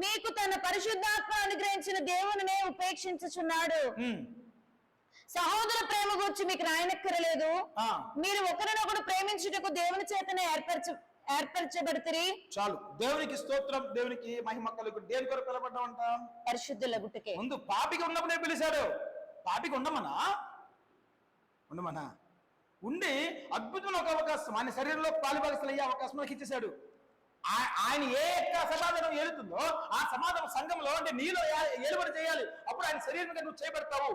మీకు తన పరిశుద్ధాత్మ అనుగ్రహించిన దేవునినే ఉపేక్షించుచున్నాడు. సహోదర ప్రేమ గురించి మీకు రాయనక్కరలేదు. మీరు ఒకరినొకడు ప్రేమించుటకు దేవుని చేతనే ఏర్పరచబడితిరి. చాలు. దేవునికి స్తోత్రం, దేవునికి మహిమ కలుగు. దేని కొరకు పిలవబడ్డామంట? పరిశుద్ధులగుటకే. ముందు పాపిగా ఉన్నప్పుడే పిలిచాడు. పాపిగా ఉండమనా ఉండి అద్భుతమైన ఒక అవకాశం, ఆయన శరీరంలో పాలుభాగస్తులు అయ్యే అవకాశం మనకి ఇచ్చేశాడు. ఆయన ఏ యొక్క సమాధానం ఏలుతుందో ఆ సమాధానం సంఘంలో అంటే నీలో ఏలుబడి చేయాలి. అప్పుడు ఆయన శరీరంగా నువ్వు చేపడతావు.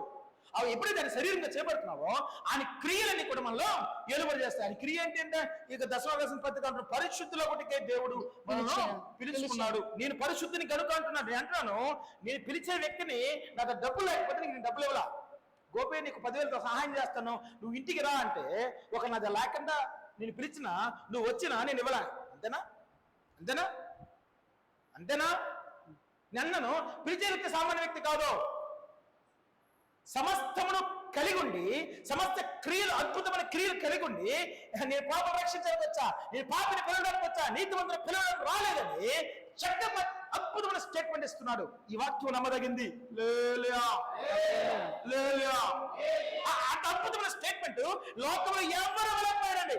అవి ఎప్పుడైతే ఆయన శరీరంగా చేపడుతున్నావో ఆయన క్రియలన్నీ కూడా మనలో ఏలుబడి చేస్తాయి. ఆయన క్రియ ఏంటంటే ఇక దశమవేసిన పత్రిక పరిశుద్ధుల ఒకటికే దేవుడు మనల్ని పిలుచుకున్నాడు. నేను పరిశుద్ధిని కనుక అంటున్నాడు. నేను అంటున్నాను, నేను పిలిచే వ్యక్తిని నాకు డబ్బులు లేకపోతే నీకు నేను డబ్బులు ఇవ్వాలా? గోపి నీకు 10,000తో సహాయం చేస్తాను, నువ్వు ఇంటికి రా అంటే ఒక నాది లేకుండా నేను పిలిచినా నువ్వు వచ్చినా నేను ఇవ్వలే. అంతేనా? నన్ను పిలిచే వ్యక్తి సామాన్య వ్యక్తి కాదు. సమస్తమును కలిగి ఉండి, సమస్త క్రియలు, అద్భుతమైన క్రియలు కలిగి ఉండి, నేను పాపం రక్షించడానికి వచ్చా, నేను పాపిని పిలవడానికి వచ్చా, నీతిమంతులను పిలవడానికి రాలేదని చక్కగా అద్భుతమైన స్టేట్మెంట్ ఇస్తున్నాడు. ఈ వాక్యం నమ్మదగింది. అంత అద్భుతమైన స్టేట్మెంట్ లోకంలో ఎవరు వెళ్ళకపోయారండి.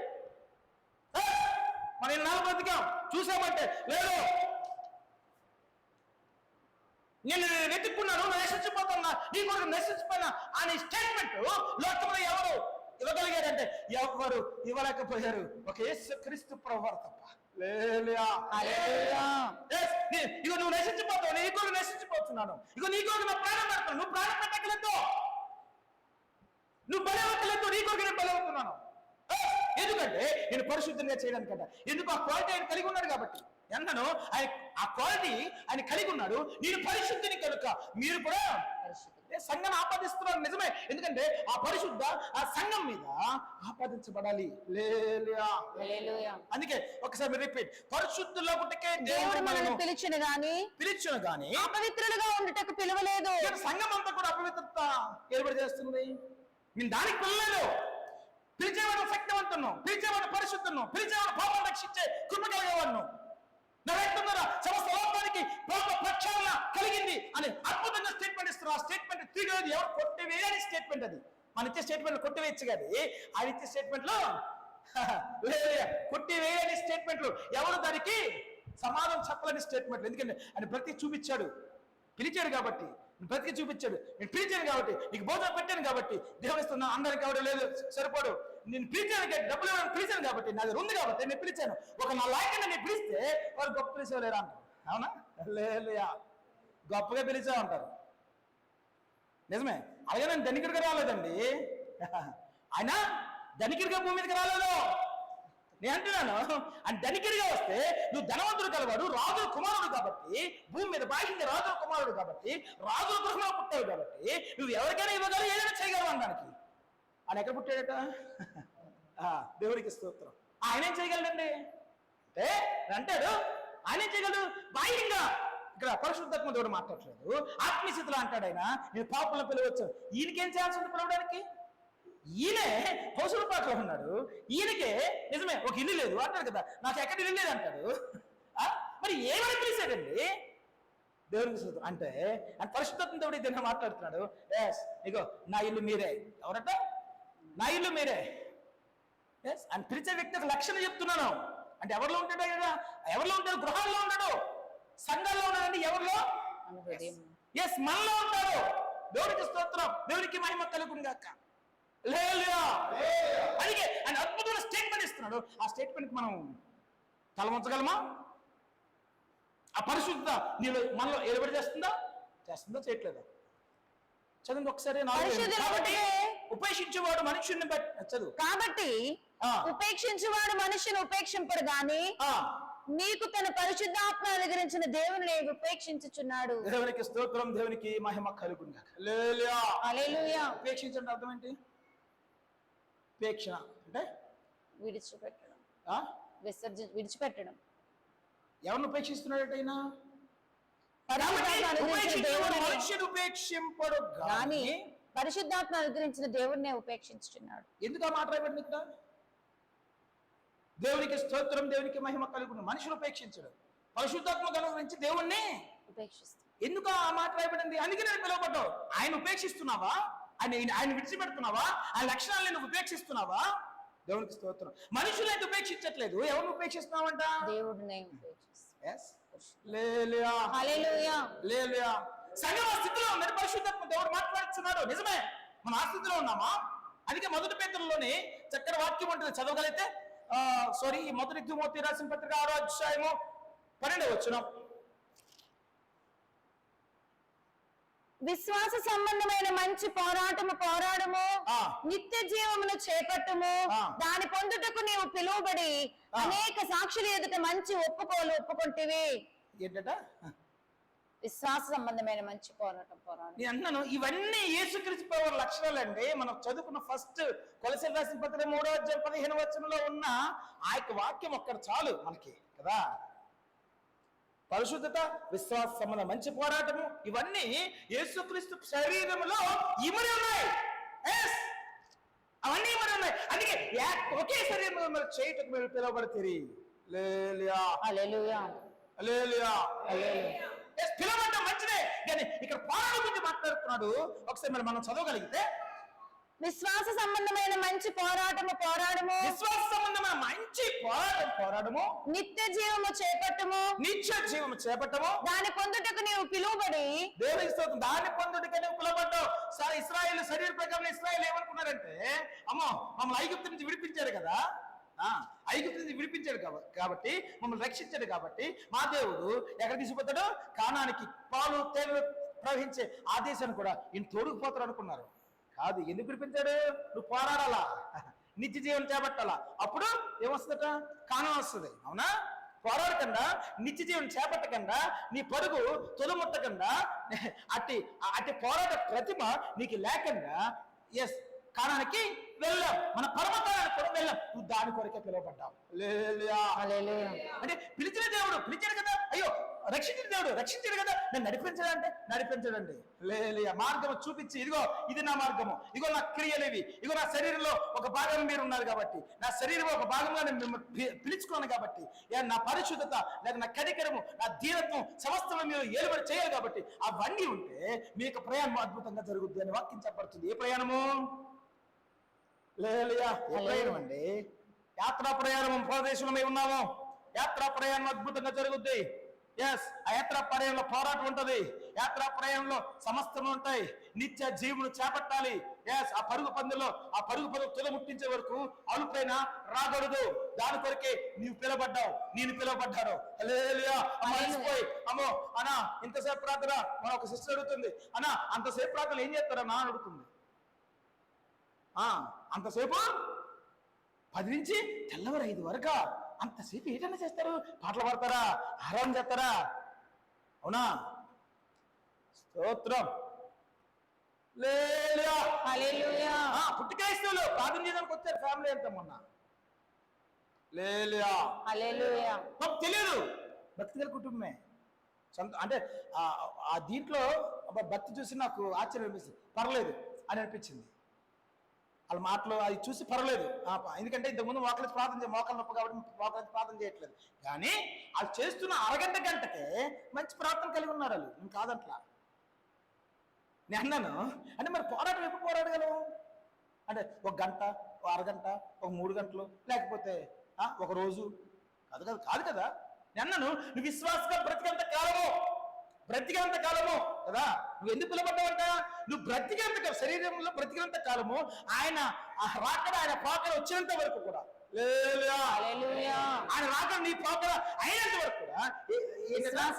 మనం 4 బతికాం చూసామంటే లేదు, నేను వెతుక్కున్నాను, నశించిపోతున్నా, నీ కొరకు నశించిపోయినా అనే స్టేట్మెంట్ లోకంలో ఎవరు ఇవ్వగలిగారంటే ఎవరు ఇవ్వలేకపోయారు. ఒక యేసుక్రీస్తు ప్రభువారు తప్ప. ఇగో నువ్వు నశించిపోతావు, నీ కొరకు నశించిపోతున్నాను, ఇగో నీ కొరకు నా ప్రాణం పెడతాను, నువ్వు ప్రాణం పెట్టగలదు, నువ్వు బలవక్కలేదు, నీ కొరకు నేను బలవుతున్నాను. ఎందుకంటే నేను పరిశుద్ధంగా చేయడానికంట. ఎందుకు? ఆ క్వాలిటీ ఆయన కలిగి ఉన్నాడు కాబట్టి. అన్నాను, ఆయన ఆ క్వాలిటీ ఆయన కలిగి ఉన్నాడు. నేను పరిశుద్ధిని కనుక మీరు కూడా సంఘాన్ని ఆపాదిస్తున్నారు. నిజమే. ఎందుకంటే ఆ పరిశుద్ధ ఆ సంఘం మీద ఆపాదించబడాలి. అందుకే ఒకసారి రిపీట్, పరిశుద్ధుల పుట్టకే దేవుడు మనల్ని పిలిచిన గాని అపవిత్రులుగా ఉండటకు పిలవలేదు. సంఘం అంతా కూడా అపవిత్రత ఏర్పడి చేస్తుంది. నేను దానికి పిలవలేదు. పిలిచేవాడు శక్తివంతును, పిలిచేవాడు పరిశుద్ధును, పిలిచేవాడు పాపం రక్షించే కృప కలిగేవాడును. నా వ్యక్తుల సమస్త లోకానికి ప్రక్షాళన కలిగింది అని అద్భుతంగా స్టేట్మెంట్ ఇస్తున్నారు. ఆ స్టేట్మెంట్ తిరిగి ఎవరు కొట్టివేయని స్టేట్మెంట్ అది. మన ఇచ్చే స్టేట్మెంట్ కొట్టివేయచ్చు కానీ ఆయన ఇచ్చే స్టేట్మెంట్లో కొట్టివేయని స్టేట్మెంట్లు, ఎవరు దానికి సమాధానం చెప్పలేని స్టేట్మెంట్లు. ఎందుకంటే ఆయన బ్రతికి చూపించాడు, పిలిచాడు కాబట్టి, బ్రతికి చూపించాడు. నేను పిలిచాను కాబట్టి, నీకు భోజనం పెట్టాను కాబట్టి, దేవుని ఇస్తున్నా అందరికి ఎవరు లేదు సరిపోడు, నేను పిలిచాను డబ్బులు ఇవ్వడానికి పిలిచాను కాబట్టి, నా దగ్గర ఉంది కాబట్టి నేను పిలిచాను. ఒక నా లాయకన్నా నేను పిలిస్తే వారు గొప్ప పిలిచేవారు అంటారు. అవునా? లేదుయా, గొప్పగా పిలిచావు అంటారు. నిజమే. అలాగే నేను ధనికుడిగా రాలేదండి, ఆయన ధనికుడిగా భూమి మీదకి రాలేదు. నేను అంటున్నాను, ఆయన ధనికుడిగా వస్తే నువ్వు ధనవంతుడు కలవాడు, రాజుల కుమారుడు కాబట్టి, భూమి మీద బాహింది రాజుల కుమారుడు కాబట్టి, రాజుల గృహంలో పుట్టావు కాబట్టి నువ్వు ఎవరికైనా ఇవ్వగలవు, ఏదైనా చేయగలవు అనడానికి. ఆయన ఎక్కడ పుట్టాడట? దేవుడికి స్తోత్రం. ఆయన ఏం చేయగలడండి అంటే అంటాడు, ఆయన ఏం చేయగలడు? బాహ్యంగా ఇక్కడ పరిశుద్ధాత్మ దేవుడు మాట్లాడట్లేదు, ఆత్మీయస్థితిలో అంటాడు ఆయన, నేను పాపలను పిలవచ్చు. ఈయనకేం ఛాన్స్ ఉంది పిలవడానికి? ఈయనే హౌసులపాట్లో ఉన్నాడు, ఈయనకే నిజమే ఒక ఇల్లు లేదు అంటాడు కదా, నాకు ఎక్కడ ఇల్లు లేదు అంటాడు. మరి ఏమని పిలిచాడండి దేవునికి స్తోత్రం అంటే? ఆయన పరిశుద్ధాత్మ దేవుడు దీన్ని మాట్లాడుతున్నాడు. ఎస్, ఇగో నా ఇల్లు మీరే. ఎవరట? నా ఇల్లు మీరే. ఎస్, ఆయన పిలిచే వ్యక్తి ఒక లక్షణం చెప్తున్నాను. అంటే ఎవరిలో ఉంటాడు కదా? ఎవరిలో ఉంటాడు? గృహాల్లో ఉన్నాడు, సంఘాల్లో ఉన్నాడండి. ఎవరిలో? ఎస్, మనలో ఉంటాడు. దేవునికి స్తోత్రం, దేవునికి మహిమ కలుగును గాక. అందుకే ఆయన అద్భుతమైన స్టేట్మెంట్ ఇస్తున్నాడు. ఆ స్టేట్మెంట్ మనం తల వంచగలమా? ఆ పరిశుద్ధ నీళ్ళు మనలో ఏలుబడి చేస్తుందా? చేయట్లేదా? చదువు ఒకసారి. ఉపేక్షించేవాడు మనుషుని బట్టి చదువు. కాబట్టి ఉపేక్షించేవాడు మనుషుని ఉపేక్షింపడు గాని నీకు తన పరిశుద్ధాత్మ అనుగ్రహించిన దేవుని ఉపేక్షించుచున్నాడు. దేవునికి స్తోత్రం, దేవునికి మహిమ కలుగును గాక. హల్లెలూయా. ఉపేక్షించడం అర్థం ఏంటి? ఉపేక్షణ అంటే విడిచిపెట్టడం, విడిచిపెట్టడం. ఎవరిని ఉపేక్షిస్తున్నాడట ఆయన? మనుష్యుడు ఉపేక్షింపడు గాని పరిశుద్ధాత్మ అనుగ్రహించిన దేవుడినే ఉపేక్షించుచున్నాడు. ఎందుకు ఆ మాట రాయబడింది ఇక్కడ? దేవునికి స్తోత్రం, దేవునికి మహిమ కలుగును. మనుషులు ఉపేక్షించడు, పరిశుద్ధాత్మ అనుగ్రహించి దేవుణ్ణి ఉపేక్షిస్తాడు. ఎందుకు ఆ మాట రాయబడింది? అందుకే నేను పిలువబడ్డావు. ఆయన ఉపేక్షిస్తున్నావా? ఆయన విడిచిపెడుతున్నావా? ఆ లక్షణాలను నువ్వు ఉపేక్షిస్తున్నావా? దేవునికి స్తోత్రం. మనుషులు అయితే ఉపేక్షించట్లేదు, ఎవరిని ఉపేక్షిస్తున్నావంట? దేవుడిని. సంఘం ఆ స్థితిలో ఉన్నది, పరిశుద్ధాత్మ దేవుడు మాట్లాడుతున్నాడు. నిజమే, మనం ఆ స్థితిలో ఉన్నామా? అందుకే మొదటి పేతురులోని చక్కటి వాక్యం ఉంటుంది, చదవగలిగితే. మొదటి తిమోతి రాసిన పత్రిక 6వ అధ్యాయము 12వ వచనం. విశ్వాస సంబంధమైన మంచి పోరాడము, నిత్య జీవమును చేపట్టుము. దాని పొందుటకు నీవు పిలువబడి అనేక సాక్షుల ఎదుట మంచి ఒప్పుకొంటివి. ఏంటట? విశ్వాస సంబంధమైన మంచి పోరాటం. నేను అన్నాను, ఇవన్నీ యేసుక్రీస్తు లక్షణాలండి. మనం చదువుకున్న ఫస్ట్ కొలసీలు రాసిన పత్రిక 3వ అధ్యాయం 15వ వచనంలో ఉన్న ఆ యొక్క వాక్యం ఒక్కడ చాలు మనకి కదా. పరిశుద్ధత, విశ్వాస సంబంధం మంచి పోరాటము, ఇవన్నీ యేసుక్రీస్తు శరీరంలో ఇమడి ఉన్నాయి. అవన్నీ ఇమడి ఉన్నాయి. అందుకే ఒకే శరీరంలో మీరు చేయటకు మీరు పిలువబడితే పిలవడం మంచిదే, కానీ ఇక్కడ పోరాటం గురించి మాట్లాడుతున్నాడు. ఒకసారి మనం చదవగలిగితే, విశ్వాస సంబంధమైన మంచి పోరాటము, విశ్వాస సంబంధమైన మంచి పోరాటము, నిత్య జీవము చేపట్టము, దాని పొందుటకు నీవు పిలువబడి. దేవునికి స్తోత్రం, దాన్ని పొందుటకు నువ్వు పిలువబడ్డావు. ఇశ్రాయేలు శరీర ప్రకారం ఇశ్రాయేలు ఏమనుకున్నారంటే, అమ్మో మమ్మల్ని ఐగుప్తు నుంచి విడిపించాడు కదా, ఐగుప్తు నుంచి విడిపించాడు కాబట్టి, మమ్మల్ని రక్షించాడు కాబట్టి మా దేవుడు ఎక్కడ తీసుకుపోతాడు? కానానికి, పాలు తేనెలు ప్రవహించే ఆ దేశాన్ని కూడా ఈయన తోడుకుపోతాడు అనుకున్నారు. కాదు, ఎందుకు విడిపించాడు? నువ్వు పోరాడాలా, నిత్య జీవనం చేపట్టాలా, అప్పుడు ఏమొస్తుందట? కానం వస్తుంది. అవునా? పోరాడకుండా, నిత్య జీవనం చేపట్టకుండా, నీ పరుగు తొలముట్టకుండా, అట్టి పోరాట ప్రతిమ నీకు లేకుండా కానానికి వెళ్ళాం, మన పరమకాలానికి కూడా వెళ్ళాం. నువ్వు దాని కొరకే పిలువబడ్డావు. అంటే పిలిచిన దేవుడు పిలిచాడు కదా. అయ్యో రక్షించిన దేవుడు రక్షించాడు కదా, నేను నడిపించాడంటే నడిపించాడండి. లేలియా మార్గము చూపించి, ఇదిగో ఇది నా మార్గము, ఇదిగో నా క్రియలు ఇవి, ఇదిగో నా శరీరంలో ఒక భాగం మీరు ఉన్నారు కాబట్టి, నా శరీరంలో ఒక భాగంగా నేను మిమ్మల్ని పిలుచుకున్నాను కాబట్టి, నా పరిశుద్ధత లేదా నా కనికరము, నా దీనత్వం సమస్తం మీరు ఏలుబడి చేయాలి కాబట్టి, అవన్నీ ఉంటే మీ యొక్క ప్రయాణం అద్భుతంగా జరుగుద్ది అని వాక్యం చెప్పబడుతుంది. ఏ ప్రయాణము? లేలియా ఏ ప్రయాణం అండి? యాత్రా ప్రయాణం. ప్రదేశంలో మేము ఉన్నాము, యాత్రా ప్రయాణం అద్భుతంగా జరుగుద్ది. ఎస్, ఆ యాత్రా ప్రయాణంలో పోరాటం ఉంటది, యాత్రా ప్రయాణంలో సమస్తం ఉంటాయి. నిత్య జీవును చేపట్టాలి. ఎస్, ఆ పరుగు పందులో ఆ పరుగు పందు తులముట్టించే వరకు అలుపైన రాకూడదు. దాని కొరకే నీవు పిలవబడ్డావు, నేను పిలవబడ్డాను. హల్లెలూయా. అమ్మోయి అమ్మో అన్నా ఇంతసేపు ప్రార్థన, మన ఒక సిస్టర్ అడుగుతుంది, అన్నా అంతసేపు ప్రార్థన ఏం చేస్తారన్నా అని అడుగుతుంది. అంతసేపు 10 నుంచి తెల్లవారు 5 వరకు అంతసేపు ఏదైనా చేస్తారు? పాటలు పాడతారా? ఆరాధన చేస్తారా? అవునా? స్తోత్రం. హల్లెలూయా. పుట్టిక్రైస్తవులు ప్రార్థన చేయడానికి వచ్చారు ఫ్యామిలీ అంతా మొన్న. హల్లెలూయా. మాకు తెలియదు, భక్తి గల కుటుంబమే సొంత అంటే ఆ దీంట్లో భక్తి చూసి నాకు ఆశ్చర్యం అనిపిస్తుంది. పర్లేదు అని అనిపించింది. వాళ్ళ మాటలు అది చూసి పర్లేదు, ఎందుకంటే ఇంతకుముందు మోకాలు మోకాలు నొప్పి కాబట్టి మోకాలు ప్రార్థన చేయట్లేదు. కానీ వాళ్ళు చేస్తున్న అరగంట గంటకే మంచి ప్రార్థన కలిగి ఉన్నారు వాళ్ళు. నేను కాదంట్లా, నేను అన్నాను. అంటే మరి పోరాటం ఎప్పుడు పోరాడగలవు అంటే 1 గంట, 1 అరగంట, 3 గంటలు, లేకపోతే 1 రోజు కాదు కదా. నేను అన్నాను, నువ్వు విశ్వాసంగా బ్రతికేంత కాలము కదా. నువ్వు ఎందుకు పిలవబడ్డావంట? నువ్వు బ్రతికేంత శరీరంలో బ్రతికినంత కాలము ఆయన రాకడ, ఆయన పోకడ వచ్చేంత వరకు కూడా, ఆయన రాకడ నీ పోకడ అయినంత వరకు కూడా విశ్వాస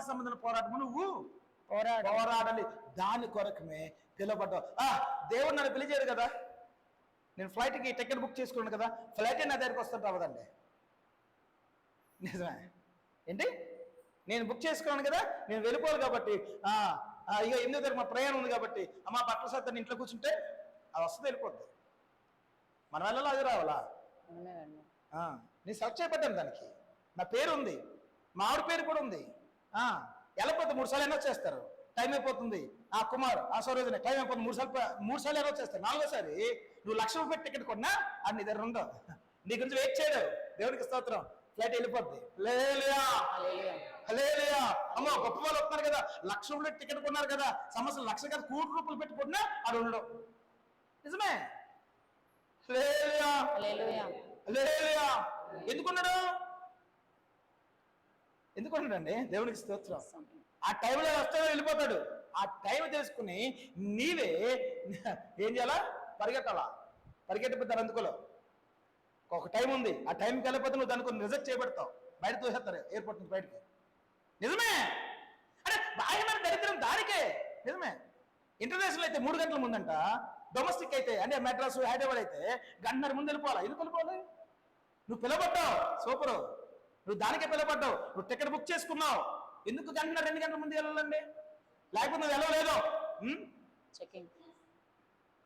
సంబంధమైన పోరాటము నువ్వు పోరాడాలి. దాని కొరకమే పిలవబడ్డావు. దేవుడు నన్ను పిలిచాడు కదా, నేను ఫ్లైట్కి టికెట్ బుక్ చేసుకున్నాను కదా, ఫ్లైట్ నా దగ్గరికి వస్తుంటా అవదండి. నిజమే ఏంటి? నేను బుక్ చేసుకున్నాను కదా, నేను వెళ్ళిపోవాలి కాబట్టి, ఇక 8వ తారీఖు మా ప్రయాణం ఉంది కాబట్టి, అమ్మా బట్టల సత్తాన్ని ఇంట్లో కూర్చుంటే అది వస్తుంది, వెళ్ళిపోద్ది. మనం వెళ్ళాలా అది రావాలా? నేను సెలెక్ట్ చేయబడ్డాను, దానికి నా పేరు ఉంది, మా ఆవిడ పేరు కూడా ఉంది. వెళ్ళిపోతే 3 సార్లు ఎన్నో చేస్తారు, టైం అయిపోతుంది. కుమార్ సరోజనే టైం అయిపోతుంది, 3 సార్లు ఎన్నో చేస్తారు. 4వసారి నువ్వు ₹1,00,000 పెట్టి టికెట్ కొన్నా అది నీ దగ్గర ఉండవు. నీ గురించి వెయిట్ చేయడు. దేవుడికి స్తోత్రం. ఫ్లైట్ వెళ్ళిపోద్ది. హల్లెలూయా. అమ్మో గొప్ప వాళ్ళు వస్తున్నారు కదా, ₹1,00,000 టికెట్ కొన్నారు కదా, సంవత్సరం ₹1,00,000 కాదు ₹1,00,000 పెట్టుకున్నా అది ఉండవు. నిజమే. హల్లెలూయా. ఎందుకున్నాడండి? దేవునికి స్తోత్రం. ఆ టైంలో వస్తాడో వెళ్ళిపోతాడు. ఆ టైం తెలుసుకుని నీవే ఏం చేయాలా? పరిగెట్టిపోతారు. అందుకోలో ఒక టైం ఉంది, ఆ టైంకి వెళ్ళిపోతే నువ్వు దానికి రిజెక్ట్ చేయబడతావు, బయట తోసేస్తారు ఎయిర్పోర్ట్ నుంచి బయటకి. నిజమే. అంటే బాహ్యమైన దరిద్రం దానికే. నిజమే. ఇంటర్నేషనల్ అయితే 3 గంటల ముందంట, డొమెస్టిక్ అయితే అంటే మెడ్రాస్, హైదరాబాద్ అయితే 1:30 ముందు వెళ్ళిపోవాలి. ఎందుకు వెళ్ళిపోవాలి? నువ్వు పిలవబడ్డావు, సూపరు, నువ్వు దానికే పిలవబడ్డావు, నువ్వు టికెట్ బుక్ చేసుకున్నావు. ఎందుకు 1:30, 2 గంటల ముందు వెళ్ళాలండి? లేకపోతే నువ్వు వెళ్ళలేదు.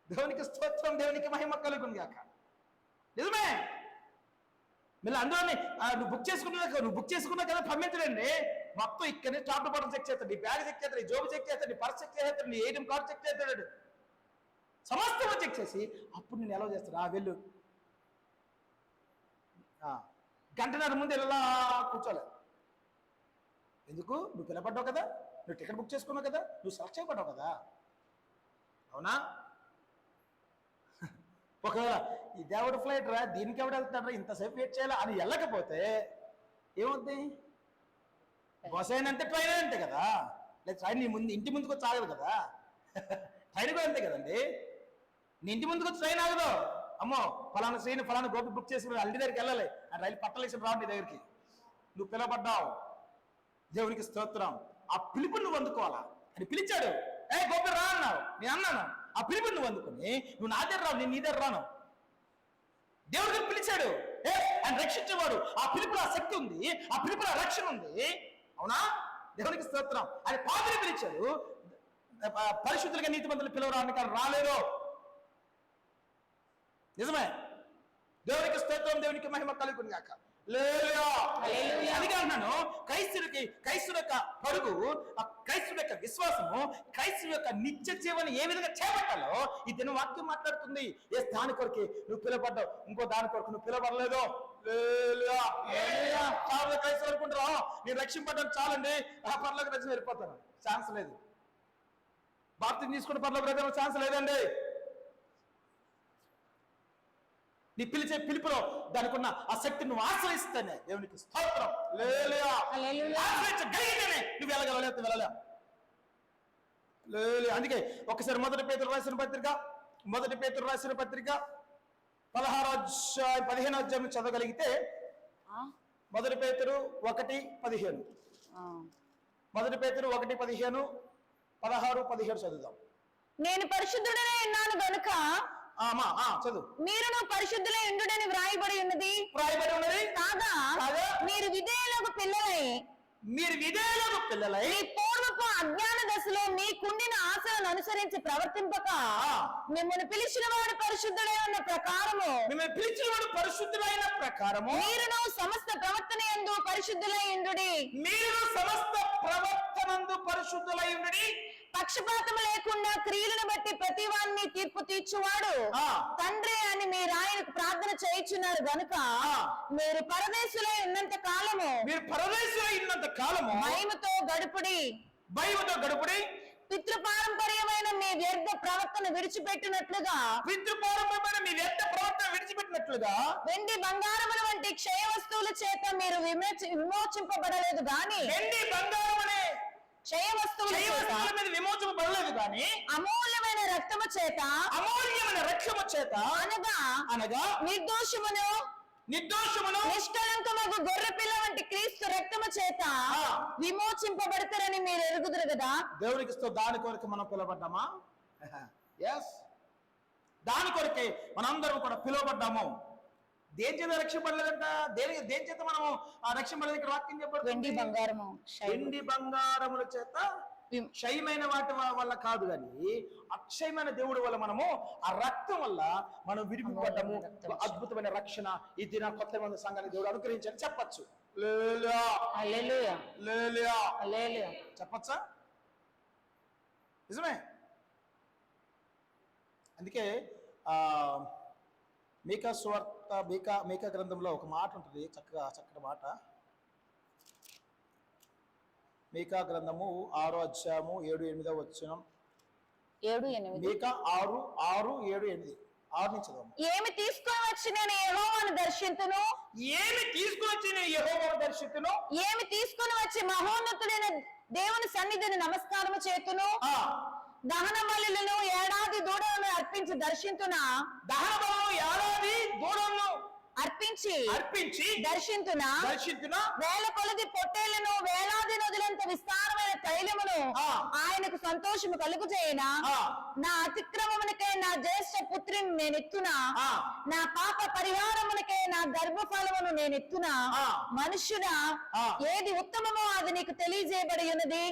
దేవునికి స్తోత్రం, దేవునికి మహిమ కలుగును గాక. నిజమే. మళ్ళీ అందులోని నువ్వు బుక్ చేసుకున్నా కదా పంపించడండి. మొత్తం ఇక్కడనే టాప్ టు బాటం చెక్ చేస్తాడు, నీ బ్యాగ్ చెక్ చేస్తాడు, నీ జోబు చెక్ చేస్తాడు, నీ పర్స్ చెక్ చేస్తాడు, నీ ఏటీఎం కార్డు చెక్ చేస్తాడు, సమస్తం చెక్ చేసి అప్పుడు నేను ఎలా చేస్తాడు? వెళ్ళు. 1:30 గంట ముందు ఎలా కూర్చోలేదు. ఎందుకు? నువ్వు పిలబడ్డావు కదా, నువ్వు టికెట్ బుక్ చేసుకున్నావు కదా, నువ్వు సెలెక్ట్ చేయబడ్డావు కదా. అవునా? ఒకవేళ ఈ దేవుడు ఫ్లైట్ రా, దీనికి ఎవడు వెళ్తాడు, ఇంతసేపు వెయిట్ చేయాలా అని వెళ్ళకపోతే ఏమవుద్ది? బస్ అయినంటే ట్రైన్ అంతే కదా, లేదా ట్రైన్ నీ ముందు ఇంటి ముందుకు వచ్చి ఆగదు కదా. ట్రైన్ కూడా అంతే కదండి, నీ ఇంటి ముందుకు వచ్చి ట్రైన్ ఆగదు. అమ్మో ఫలానా శ్రీని ఫలానా గోపి బుక్ చేసుకుని అల్లి దగ్గరికి వెళ్ళాలి, ఆ రైలు పట్టలేసి రావు నీ దగ్గరికి. నువ్వు పిలవబడ్డావు. దేవునికి స్తోత్రం. ఆ పిలుపు నువ్వు అందుకోవాలా. అని పిలిచాడు, గోపి రా అన్నావు, నేను అన్నాను. ఆ పిలుపు నువ్వు అందుకుని నువ్వు నా దగ్గర రావు, నేను నీ దగ్గర రాను. దేవుడికి పిలిచాడు, ఆయన రక్షించేవాడు. ఆ పిలుపులో శక్తి ఉంది, ఆ పిలుపులో రక్షణ ఉంది. అవునా? దేవునికి స్తోత్రం. ఆయన పాపిని పిలిచాడు, పరిశుద్ధులుగా నీతిమంతులు పిలవడానికి ఆయన రాలేరు. నిజమే. దేవునికి స్తోత్రం, దేవునికి మహిమ కలుగును గాక. హల్లెలూయా. అందుకే అన్నాను, క్రైస్తుడు యొక్క పరుగు, క్రైస్తుడు యొక్క విశ్వాసము, క్రైస్తుడు యొక్క నిత్య జీవనం ఏ విధంగా చేపట్టాలో ఈ దిన వాక్యం మాట్లాడుతుంది. ఏ దాని కొరకు నువ్వు పిలవబడ్డావు, ఇంకో దాని కొరకు నువ్వు పిలవబడలేదు. చాలా క్రైస్తవులు అనుకుంటారా నేను రక్షింపడ్డాను చాలండి, ఆ పర్లోకి రక్షణ వెళ్ళిపోతాను. ఛాన్స్ లేదు. బాప్తిజం తీసుకుంటే పర్లోకి రక్షణ ఛాన్స్ లేదండి. నీ పిలిచే పిలుపులో దానికి ఉన్న ఆ శక్తిని నువ్వు ఆశ్రయిస్తేనే దేవునికి స్తోత్రం. ఆశ్రయించగలిగితేనే నువ్వు వెళ్ళగలవు. అందుకే ఒకసారి మొదటి పేతురు రాసిన పత్రిక 15వ అధ్యాయం చదవగలిగితే, మొదటి పేతురు 1:15, మొదటి పేతురు 1:15, 16, 17 చదువుదాం. నేను పరిశుద్ధుడనే ఉన్నాను గనుక చదువు. మీరును పరిశుద్ధులై ఉండుడని వ్రాయబడి ఉన్నది. కాగా మీరు విధేయులకు పిల్లలై మీ పూర్వపు అజ్ఞాన దశలో మీకుండిన ఆశలను అనుసరించి ప్రవర్తింపక మిమ్మల్ని పిలిచిన వాడు పరిశుద్ధుడై ఉన్న ప్రకారము మీరును సమస్త ప్రవర్తన యందు పరిశుద్ధులై ఉండుడి. పక్షపాతము లేకుండా క్రియలను బట్టి ప్రతి వారిని తీర్పు తీర్చువాడు తండ్రి అని మీరు ఆయనకు ప్రార్థన చేయుచున్నారు గనుక మీరు పరదేశులై ఉన్నంత కాలము భయముతో గడుపుడి. పితృపారంపర్యమైన మీ వ్యర్థ ప్రవర్తన విడిచిపెట్టినట్లుగా వెండి బంగారముల వంటి క్షయ వస్తువుల చేత మీరు విమోచింపబడలేదు గాని క్షయ వస్తువుల మీద విమోచింపబడలేదు కానీ అమూల్యమైన రక్తము చేత అనగా నిర్దోషమును నిష్కళంకమగు గొర్రె పిల్ల వంటి క్రీస్తు రక్తము చేత విమోచింపబడతారని మీరు ఎరుగుదురు కదా. దేవునికి దాని కొరకు మనం పిలువబడ్డామా? దాని కొరకే మనందరం కూడా పిలువబడ్డాము. దేని చేత రక్షింపడలేదంట? దేని చేత మనము రక్షింపడలేదు? ఇక్కడ వాక్యం చెప్పండి. వెండి బంగారముల చేత, క్షయమైన వాటి వల్ల కాదు కానీ అక్షయమైన దేవుడి వల్ల మనము ఆ రక్తం వల్ల మనం విడిపింపబడ్డాము. అద్భుతమైన రక్షణ ఈ దిన కొత్త మంది సంఘానికి దేవుడు అనుగ్రహించని చెప్పచ్చు. చెప్పచ్చా? నిజమే. అందుకే మీకా గ్రంథంలో ఒక మాట ఉంటుంది, చక్కటి మాట. మీకా గ్రంథము 6వ అధ్యాయము 7-8 వచనం. 7-8 మీకా 6:6-7-8 6 నుంచి చదవండి. ఏమి తీసుకొని వచ్చి నేను యెహోవాను దర్శింతును, ఏమి తీసుకొని వచ్చి మహోన్నతుడైన దేవుని సన్నిధిని నమస్కారము చేతును. దహన బలులను ఏడాది దూడలను అర్పించి దర్శింతునా. అర్పించి దర్శింతునా. వేల కొలది పొట్టేళ్లను, వేలాది నదులంత విస్తారమైన తైలమును ఆయనకు సంతోషము కలుగు చేయనా. నా అతిక్రమమునకై నా జ్యేష్ఠ పుత్రిని నేనెత్తునా. నా పాప పరిహారమునకై నా గర్భఫలమును నేనెత్తునా. మనుష్యుడా ఏది ఉత్తమమో అది నీకు తెలియజేయబడి ఉన్నది.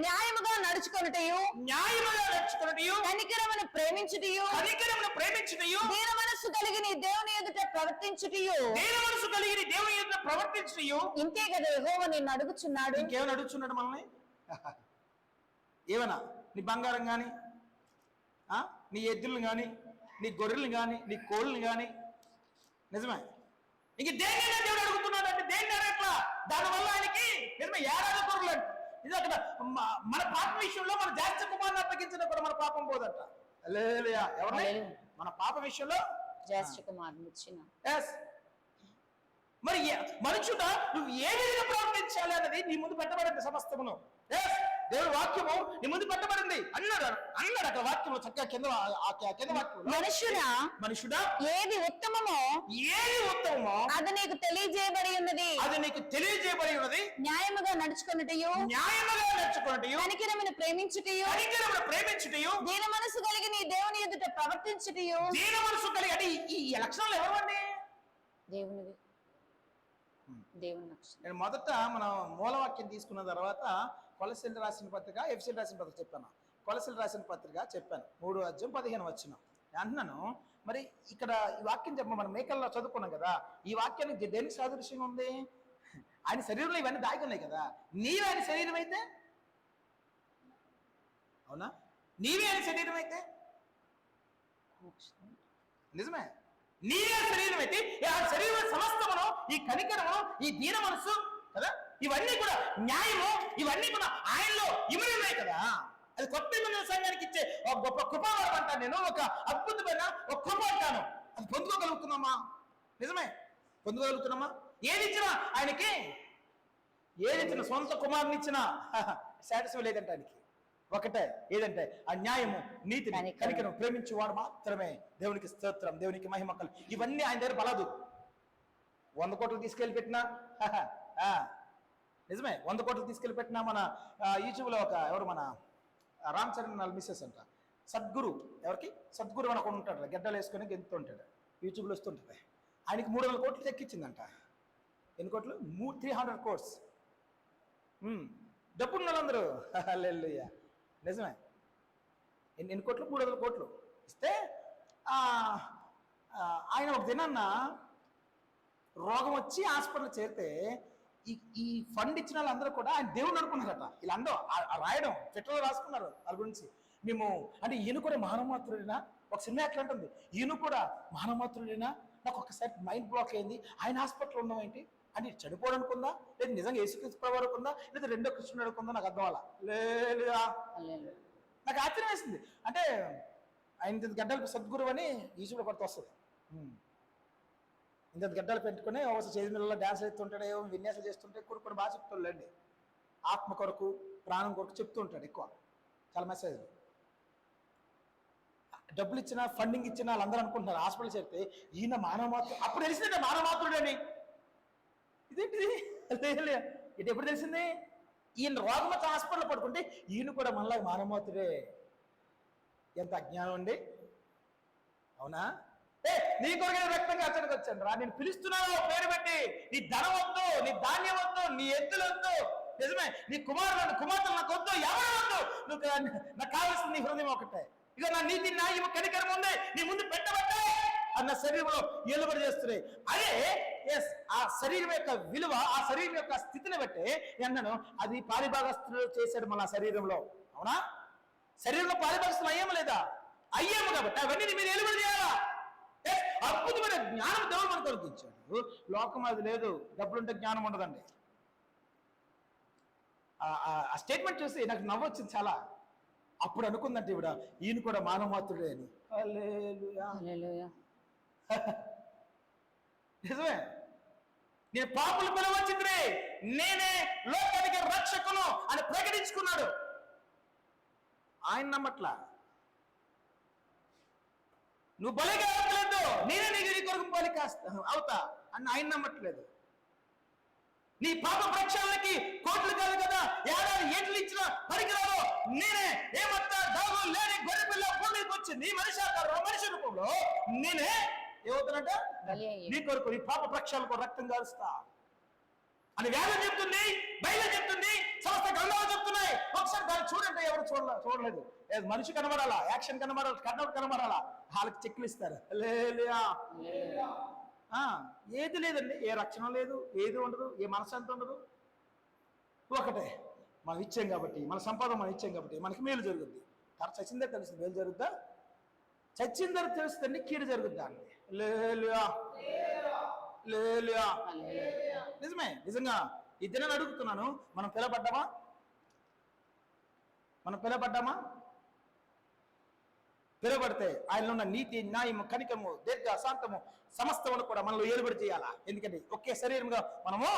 న్యాయముగా నడుచుకొనుటయు, కనికరమును ప్రేమించుటయు, దీన మనస్సు కలిగి నీ దేవుని ఎదుట ప్రవర్తించుటయు. ఇంతే కదా యెహోవా నిన్ను అడుగుచున్నాడు. ఇంకేమైనా అడుగుచున్నాడు మనల్ని? ఏమన్నా నీ బంగారం గాని, నీ ఎద్దులను గాని, నీ గొర్రెలు గాని, నీ కోళ్ళని గాని. నిజమే. ఇంక దేన్నైనా దేవుడు అడుగుతున్నాడు అంటే దేన్ని అడగట్లా. దానివల్ల ఆయనకి నిజమే ఏడాది గొర్రెలు అంటే ఇది అక్కడ మన పాప విషయంలో మన జ్యేష్ఠ కుమారుని అప్పగించిన కూడా మన పాపం పోదట. ఎవరిని? మన పాప విషయంలో జ్యేష్ఠ కుమారుని ఇచ్చిన. మరి మనుషుడా నువ్వు ఏ విధంగా ప్రవర్తించాలి అన్నది నీ ముందు పెట్టబడింది సమస్తమును. దేవుడు వాక్యము నీ ముందు పెట్టబడింది అన్నాడు అక్కడ వాక్యము చక్కగా కింద వాక్యం. మనుషుడా ఏది ఉత్తమమో అది నీకు తెలియజేయబడి ఉన్నది. న్యాయముగా నడుచుకున్నటయు, కనికరమును ప్రేమించుటయు, దీన మనసు కలిగి నీ దేవుని ఎదుట ప్రవర్తించుటయు. దీన మనసు కలిగి అంటే ఈ లక్షణాలు ఎవరండి? దేవునివి. నేను మొదట మనం మూలవాక్యం తీసుకున్న తర్వాత కొలసీలు రాసిన పత్రిక, ఎఫెసీయులకు రాసిన పత్రిక చెప్పాను. కొలసీలు రాసిన పత్రిక చెప్పాను 3వ అధ్యాయం 15వ వచనం. నేను అంటున్నాను, మరి ఇక్కడ ఈ వాక్యం మనం మేకల్లో చదువుకున్నాం కదా, ఈ వాక్యానికి దేనికి సాదృశ్యంగా ఉంది? ఆయన శరీరంలో ఇవన్నీ దాగి ఉన్నాయి కదా, నీవే ఆయన శరీరం అయితే, అవునా? నీవే ఆయన శరీరం అయితే, నిజమే, నీవే శరీరం అయితే ఆ శరీరం సమస్తమును, ఈ కనికరము, ఈ దీన మనస్సు కదా, ఇవన్నీ కూడా న్యాయము, ఇవన్నీ కూడా ఆయనలో ఇమిడి ఉన్నాయి కదా. అది కొత్త నిబంధన సంఘానికి ఇచ్చే ఒక గొప్ప కృపావరం అంటాను నేను, ఒక అద్భుతమైన ఒక కృప అంటాను. అది పొందుకోగలుగుతున్నామా? నిజమే, పొందుకోగలుగుతున్నామా? ఏది ఇచ్చినా ఆయనకి, ఏది ఇచ్చిన సొంత కుమారుని ఇచ్చినా సాటిస్ఫై లేదంటే ఆయనకి. ఒకటే ఏదంటే ఆ న్యాయము, నీతిని, కనికరం, ప్రేమించేవాడు మాత్రమే దేవునికి స్తోత్రం, దేవునికి మహిమకలు. ఇవన్నీ ఆయన దగ్గర బలదు. 100 కోట్లు తీసుకెళ్ళి పెట్టినా, నిజమే, 100 కోట్లు తీసుకెళ్ళి పెట్టినా మన యూట్యూబ్లో ఎవరు మన రామ్ చరణ్ వాళ్ళ మిస్సెస్ అంట, సద్గురు, ఎవరికి సద్గురు అని ఒకడు ఉంటాడు, గడ్డలు వేసుకొని గెంతుంటాడు, యూట్యూబ్లో వస్తుంటుంది. ఆయనకి 300 కోట్లు తెక్కించిందంట. ఎన్ని కోట్లు? 300 crores. డబ్బున్న వాళ్ళందరూ హల్లెలూయా. నిజమే, ఎన్ని కోట్లు? 300 కోట్లు ఇస్తే ఆయన ఒక దినాన్న రోగం వచ్చి హాస్పిటల్ చేరితే ఈ ఫండ్ ఇచ్చిన వాళ్ళందరూ కూడా ఆయన దేవుడు అనుకున్నారట. వీళ్ళందరూ రాయడం ట్విట్టర్లో రాసుకున్నారు వాళ్ళ గురించి. మేము అంటే ఈయన కూడా మానవమాత్రుడేనా, ఒక సినిమా ఎట్లా ఉంటుంది, ఈయన కూడా మానవమాత్రుడేనా, నాకు ఒకసారి మైండ్ బ్లాక్ అయింది, ఆయన హాస్పిటల్లో ఉన్నాం ఏంటి అంటే చనిపోవడం అనుకుందా, లేదు నిజంగా యేసుక్రీస్తు ప్రభువు అనుకుందా, లేదా రెండో కృష్ణుడు అనుకుందా, నాకు అర్థం అలా లేదా. నాకు ఆశ్చర్యం వేసింది. అంటే ఆయన గడ్డలు సద్గురు అని యూట్యూబ్లో కొడుతూ వస్తుంది. ఇంత గడ్డలు పెట్టుకుని ఒకసారి చేతి మిల్లలో డ్యాన్స్ వేస్తుంటాడు, ఏమో విన్యాసాలు చేస్తుంటే కొన్ని బాగా చెప్తాడులేండి. ఆత్మ కొరకు, ప్రాణం కొరకు చెప్తూ ఉంటాడు ఎక్కువ, చాలా మెసేజ్లు. డబ్బులు ఇచ్చినా, ఫండింగ్ ఇచ్చినా వాళ్ళందరూ అనుకుంటున్నారు హాస్పిటల్ చేరితే ఈయన మానవమాత్రుడు. అప్పుడు తెలిసిందే మానవమాత్రుడని. ఇదేంటిది ఇది ఎప్పుడు తెలిసింది? ఈయన రోగం వచ్చి హాస్పిటల్ పడుకుంటే ఈయన కూడా మనలా మానవమాత్రుడే. ఎంత అజ్ఞానం అండి, అవునా? నీ కొరకే రక్తంగా అచ్చడికి వచ్చాను రా, నేను పిలుస్తున్నాను పేరు పెట్టి. నీ ధనం వద్దు, నీ ధాన్యం వద్దు, నీ ఎద్దులు వద్దు, నిజమే, నీ కుమార్తెలు నాకు వద్దు, ఎవరు వద్దు, నువ్వు నాకు కావాల్సింది నీ హృదయం ఒకటే. ఇక నా నీతి, న్యాయం, కనికరం ఉంది నీ ముందు పెట్టబట్టే అన్న శరీరంలో ఏలుబడి చేస్తున్నాయి. అదే ఆ శరీరం యొక్క విలువ, ఆ శరీరం యొక్క స్థితిని బట్టి అన్నాను, అది పారిభాగస్తులు చేశాడు మన శరీరంలో, అవునా? శరీరంలో పారిభాగస్తులు అయ్యాము లేదా? అయ్యాము కాబట్టి అవన్నీ మీరు ఏలుబడి చేయాలా? అద్భుతమైన జ్ఞానం దేవుడు మనకు కలిగించాడు. లోకం అది లేదు, డబ్బులుంటే జ్ఞానం ఉండదండి. ఆ స్టేట్మెంట్ చూసి నాకు నవ్వొచ్చింది చాలా. అప్పుడు అనుకుందంటే ఇవిడ ఈయన కూడా మానవమాత్రుడే అని. నిజమే, నేను పాపులు పిలవచ్చింది, నేనే లోకానికి రక్షకును అని ప్రకటించుకున్నాడు. ఆయన నమ్మట్లా. నువ్వు బలిగా అవ్వట్లేదు, నేనే నీ కొరకు బలి అవుతా అని ఆయన నమ్మట్లేదు. నీ పాప ప్రక్షాళనకి కోట్లు కాదు కదా, ఏడాది ఏట్లు ఇచ్చిన పరికరాలు నేనే, ఏమంతా దాగు లేని గొర్రె పిల్ల భూమికి వచ్చి నీ మనిషి ఆకారంలో, మనిషి రూపంలో నేనే ఏమవుతున్నట్ట నీ కొరకు, నీ పాప ప్రక్షాళనకు రక్తం కాలుస్తా అని వేదం చెప్తుంది, బైబిల్ చెప్తుంది, సమస్త గ్రంథాలు చెప్తున్నాయి. ఒకసారి దాన్ని చూడండి, ఎవరు చూడలేదు. మనిషి కనబడాలా, యాక్షన్ కనబడాలి, కట్అవుట్ కనబడాలా, వాళ్ళకి చెక్లు ఇస్తారు. ఏది లేదండి, ఏ రక్షణ లేదు, ఏది ఉండదు, ఏ మనశ్శాంతి ఉండదు. ఒకటే, మనం ఇచ్చాం కాబట్టి, మన సంపాదన మనం ఇచ్చాం కాబట్టి మనకి మేలు జరుగుద్ది. కానీ చచ్చిందే తెలుస్తుంది మేలు జరుగుద్దా? చచ్చిందని తెలుస్తుంది కీడు జరుగుద్దా అండి. నిజమే, నిజంగా ఈ దినాన్ని అడుగుతున్నాను, మనం పిలబడ్డామా? పిలువబడితే ఆయనలో ఉన్న నీతి, న్యాయము, కనికము, దీర్ఘ శాంతము సమస్తమును కూడా మనలో ఏలుబడి చేయాలా. ఎందుకంటే ఒకే శరీరంగా మనము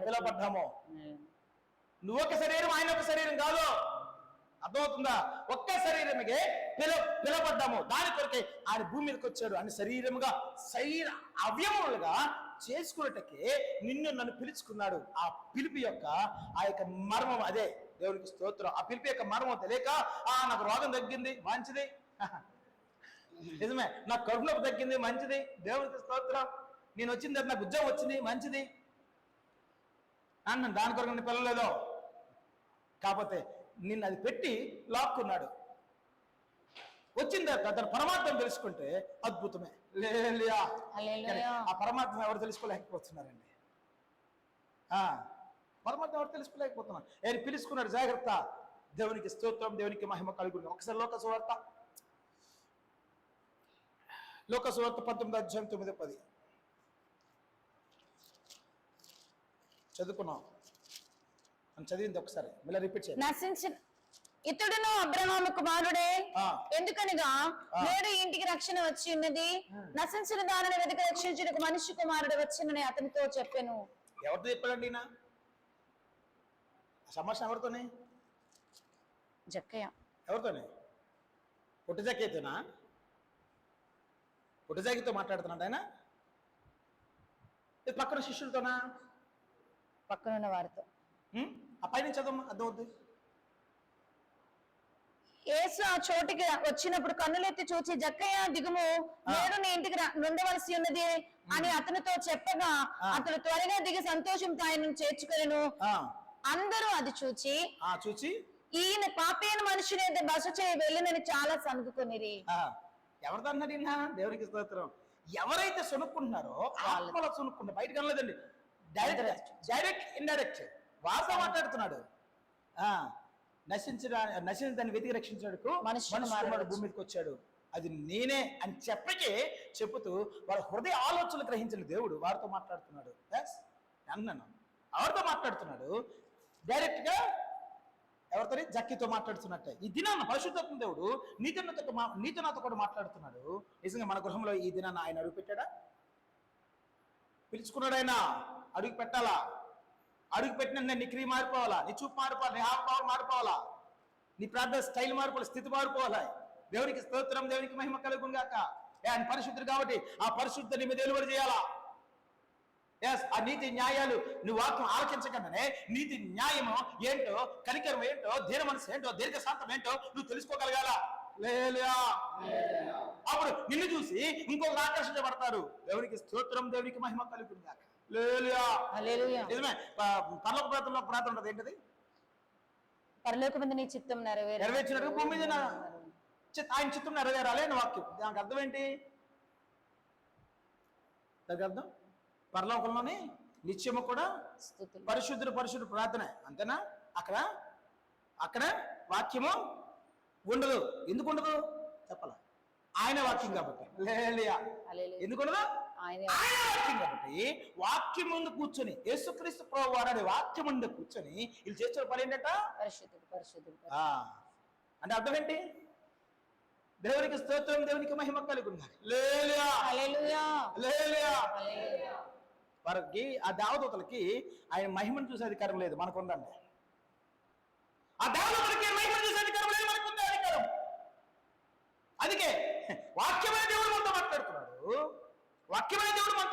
పిలువబడ్డాము. నువ్వు ఒక శరీరం, ఆయన ఒక శరీరం కాదు, అర్థమవుతుందా? ఒక్క శరీరమే పిలువబడ్డాము. దాని కొరకే ఆయన భూమి మీదకి వచ్చాడు. ఆయన శరీరముగా అవయములుగా చేసుకున్నట్టుకే నిన్ను నన్ను పిలుచుకున్నాడు. ఆ పిలుపు యొక్క ఆ యొక్క మర్మం అదే. దేవునికి స్తోత్రం. ఆ పిలుపు యొక్క మర్మం తెలియక నాకు రోగం తగ్గింది, మంచిది, నిజమే, నాకు కడుపు నొప్పి తగ్గింది, మంచిది, దేవునికి స్తోత్రం, నేను వచ్చిన తర్వాత నాకు ఉద్యోగం వచ్చింది, మంచిది అన్నాను. దాని కొరకు నేను పిల్లలేదో, కాకపోతే నిన్ను అది పెట్టి లాక్కున్నాడు. వచ్చిన తర్వాత తన పరమాత్మను తెలుసుకుంటే అద్భుతమే. హల్లెలూయా. హల్లెలూయా. ఆ పరమాత్మ ఎవరు తెలుసుకోలేకపోతున్నారండి. పరమాత్మ ఎవరు తెలుసుకోలేకపోతున్నారు. ఆయన పిలుచుకున్నాడు, జాగ్రత్త. దేవునికి స్తోత్రం, దేవునికి మహిమ కలుగును. ఒకసారి లోక సువార్త 19:9-10 చదువుకున్నాం. మనం చదివింది ఒకసారి మళ్ళీ రిపీట్ చేయండి. నశించిన ఇతడును అబ్రహాము కుమారుడే, ఎందుకనగా నేడు ఇంటికి రక్షణ వచ్చి ఉన్నది, నశించిన దానిని వెతికి రక్షించుటకు మనిషి కుమారుడు వచ్చినని అతనితో చెప్పాను. ఎవరితో చెప్పాడండి ఈయన? సంభాషణ ఎవరితోనే? జక్కయ్య. ఎవరితోనే? పుట్టజాకేతోనా? పుట్టజాకితో మాట్లాడుతున్నాడు ఆయన? ఇది పక్కన శిష్యులతోనా? పక్కనున్న వారితో. ఆ పైన చదవమ్మా, అర్థమవుద్ది. యేసు ఆ చోటికి వచ్చినప్పుడు కన్నులెత్తి చూచి, జక్కయ్య దిగుము, నేడు నీ ఇంటికి ఉండవలసి ఉన్నది అని అతనితో చెప్పగా అతడు త్వరగా దిగి సంతోషంతో ఆయనను చేర్చుకొనెను. అందరూ అది చూచి ఈయన పాపైన మనుషుని అయితే బస చేయి వెళ్ళినని చాలా సనుగుకొనిరి. ఎవరితో అన్నాడు ఈయన? దేవునికి స్తోత్రం. ఎవరైతే సొనుక్కుంటున్నారో ఆత్మలో సొనుక్కుంటారు, బయటకు అనలేదండి. డైరెక్ట్ ఇండైరెక్ట్ వార్త మాట్లాడుతున్నాడు. నశించిన దాన్ని వెతికి రక్షించాడు మనిషి భూమి మీదకి వచ్చాడు, అది నేనే అని చెప్పుతూ వాళ్ళ హృదయ ఆలోచనలు గ్రహించిన దేవుడు వారితో మాట్లాడుతున్నాడు. అన్నాను, ఎవరితో మాట్లాడుతున్నాడు? డైరెక్ట్ గా ఎవరితో? జక్కితో మాట్లాడుతున్నట్టే. ఈ దినాన్న పరిశుద్ధాత్మ దేవుడు నీతో నాతో కూడా మాట్లాడుతున్నాడు. నిజంగా మన గృహంలో ఈ దినాన్ని ఆయన అడుగు పెట్టాడా? పిలుచుకున్నాడు ఆయన. అడుగు పెట్టాలా? అడుగు పెట్టిన నీ క్రియ మారిపోవాలా, నీ చూపు మారిపోవాలి, నీ హావభావం మారిపోవాలా, నీ ప్రార్థన స్టైల్ మారిపోవాలి, స్థితి మారిపోవాలి. దేవునికి స్తోత్రం, దేవునికి మహిమ కలుగును గాక. ఆయన పరిశుద్ధుడు కాబట్టి ఆ పరిశుద్ధ నీ మీద వెలువడి చేయాలా. ఆ నీతి న్యాయాలు నువ్వు వాక్యం ఆలోచించకుండానే నీతి న్యాయము ఏంటో, కనికరం ఏంటో, దీన మనసు ఏంటో, దీర్ఘశాంతం ఏంటో నువ్వు తెలుసుకోగలగాల. అప్పుడు నిన్ను చూసి ఇంకొకరు ఆకర్షించబడతారు. దేవునికి స్తోత్రం, దేవునికి మహిమ కలుగును గాక. నిజమే. పరలోక ప్రార్థన ఉంటుంది. ఏంటది? పరలోకమందు నీ చిత్తం నెరవేర్చినట్టు భూమి మీద ఆయన చిత్తం నెరవేరాలి అని వాక్యం. దానికి అర్థం ఏంటి? దానికి అర్థం పరలోకంలోని నిత్యము కూడా పరిశుద్ధుడు ప్రార్థన, అంతేనా? అక్కడ వాక్యము ఉండదు. ఎందుకు ఉండదు చెప్పాల? ఆయన వాక్యం కాబట్టి. ఎందుకు ఉండదు? ఆయన వాక్యం కాబట్టి. వాక్యం ముందు కూర్చొని యేసుక్రీస్తు ప్రభువారు అనే వాక్యం ముందు కూర్చొని వీళ్ళు చేస్తున్న పని ఏంటంట? పరిశుద్ధుడు. అంటే అర్థం ఏంటి? దేవునికి స్తోత్రం, దేవునికి మహిమ కలుగును. వారికి ఆ దేవదూతలకి ఆయన మహిమను చూసే అధికారం లేదు, మనకు ఉందండి. ఆ దేవదూతలకి మహిమను చూసే అధికారం లేదు, మనకు ఉంది అధికారం. అందుకే వాక్యమైన దేవుడు మనతో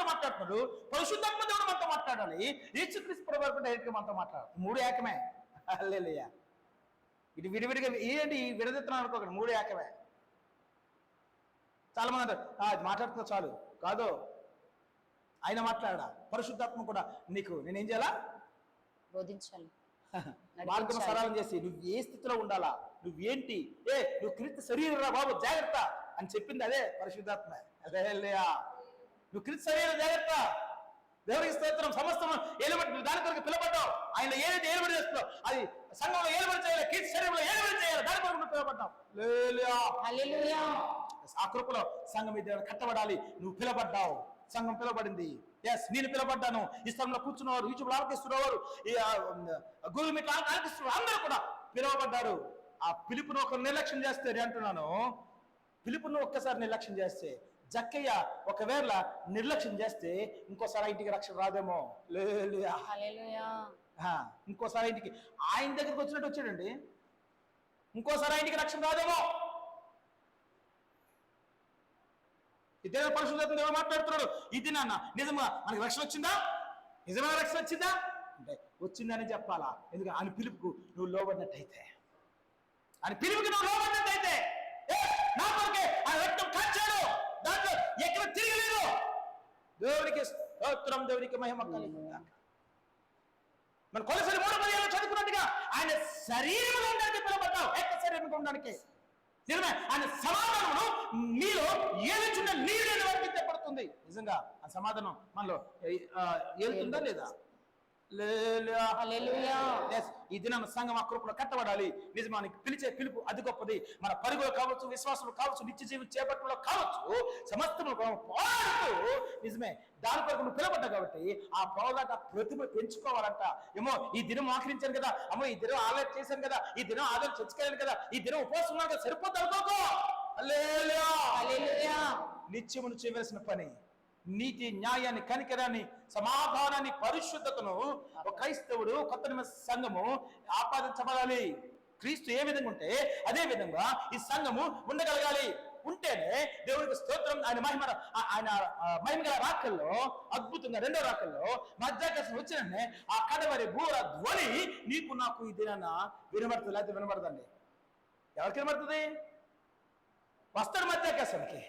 మాట్లాడుతున్నాడు, పరిశుద్ధాత్మ దేవుడు మనతో మాట్లాడాలి, యేసుక్రీస్తు ప్రభువు డైరెక్ట్ గా మనతో మాట్లాడాలి. మూడు ఏకమే. హల్లెలూయా. ఇది విడివిడిగా ఏంటి విడదెత్తనం అనుకోకండి, మూడు ఏకమే. చాలా మంది అంటారు అది మాట్లాడుతున్నా చాలు. కాదు, ఆయన మాట్లాడా. పరిశుద్ధాత్మ కూడా నీకు నేనేం చేయాలా? బోధించాలి, మార్గం సరళం చేసి నువ్వు ఏ స్థితిలో ఉండాలా, నువ్వేంటి, నువ్వు క్రీస్తు శరీరం రా బాబు జాగ్రత్త అని చెప్పింది అదే పరిశుద్ధాత్మ. హల్లెలూయా. నువ్వు క్రీస్తు శరీరం జాగ్రత్త. దేవునికి స్తోత్రం. సమస్తం ఏలుబడి దాని కొరకు పిలబడ్డావు. ఆయన ఏదైతే ఏలుబడి చేస్తున్నావు అది సంఘంలో ఏలుబడి చేయాలి, క్రీస్తు శరీరంలో ఏలుబడి చేయాలి, దాని కొరకు నువ్వు పిలబడ్డావు. హల్లెలూయా. ఆ కృపలో సంఘం మీద కట్టబడాలి. నువ్వు పిలబడ్డావు, సంఘం పిలబడింది. నేను పిలబడ్డాను. ఈ స్థలంలో కూర్చున్నవారు, యూట్యూబ్ ఆలకిస్తున్నవారు, గూగుల్ మీట్ ఆలకిస్తున్నారు, అందరూ కూడా పిలువబడ్డారు. ఆ పిలుపును ఒక నిర్లక్ష్యం చేస్తే, నేను అంటున్నాను, పిలుపును ఒక్కసారి నిర్లక్ష్యం చేస్తే, జక్కయ్య ఒకవేళ నిర్లక్ష్యం చేస్తే ఇంకోసారి ఇంటికి రక్షణ రాదేమో. ఇంకోసారి ఇంటికి ఆయన దగ్గరికి వచ్చినట్టు వచ్చాడండి, ఇంకోసారి ఇంటికి రక్షణ రాదేమో. ఇదే పరిశుద్ధాత్మ దేవుడు మాట్లాడుతున్నాడు. ఇది నాన్న నిజంగా మనకి రక్షణ వచ్చిందా? నిజమైన రక్షణ వచ్చిందా అంటే వచ్చిందని చెప్పాలా. ఎందుకంటే ఆయన పిలుపుకు నువ్వు లోబడినట్టయితే, ఆయన పిలుపుకి నువ్వు లోబడినట్టయితే, నా కొరకే ఆయన రక్తం కాచాడు, దాంట్లో ఎక్కడ తిరగలేదు. దేవుడికి స్తోత్రం, దేవుడికి మహిమ కలుగును గాక. మన కొలసరి 3:10 చదువుకున్నట్టుగా ఆయన శరీరంలో ఉండడానికి పిలవబడ్డావు. ఏక శరీరంగా ఉండడానికి. నిజమే, ఆయన సమాధానమును మీలో ఏలుచున్న నీరు వర్తించబడుతుంది. నిజంగా ఆ సమాధానం మనలో ఏలుతుందా లేదా? Yes, ఈ దినం సంఘం ఆ కృపలో కట్టబడాలి. నిజమానికి పిలిచే పిలుపు అది గొప్పది. మన పరుగులు కావచ్చు, విశ్వాసులు కావచ్చు, నిత్య జీవితం చేపట్టడంలో కావచ్చు, సమస్తములు పోరాడుతూ నిజమే దాని కొరకు నువ్వు పిలవడ్డా కాబట్టి ఆ పోరాట ప్రతిభ పెంచుకోవాలంట. ఏమో ఈ దినం ఆకరించాను కదా, అమ్మో ఈ దినం ఆలయం చేశాను కదా, ఈ దినం ఆలయం చర్చకెళ్ళాను కదా, ఈ దినం ఉపవాసం ఉన్నాను కదా, సరిపోతా అనుకోకో. హల్లెలూయా. నిత్యమును చేయవలసిన పని నీతి, న్యాయాన్ని, కనికరాన్ని, సమాధానాన్ని, పరిశుద్ధతను ఒక క్రైస్తవుడు, కొత్త నిబంధన సంఘము ఆపాదించబడాలి. క్రీస్తు ఏ విధంగా ఉంటే అదే విధంగా ఈ సంఘము ఉండగలగాలి. ఉంటేనే దేవుడికి స్తోత్రం. ఆయన మహిమగల రాకల్లో అద్భుతంగా రెండో రాకల్లో మధ్యాకాశం వచ్చిననే ఆ కడవరి బూర ధ్వని నీకు నాకు ఈ దినాన వినబడుతుంది. లేకపోతే వినబడదండి. ఎవరికి వినబడుతుంది? వస్తాడు మధ్యాకాశానికి.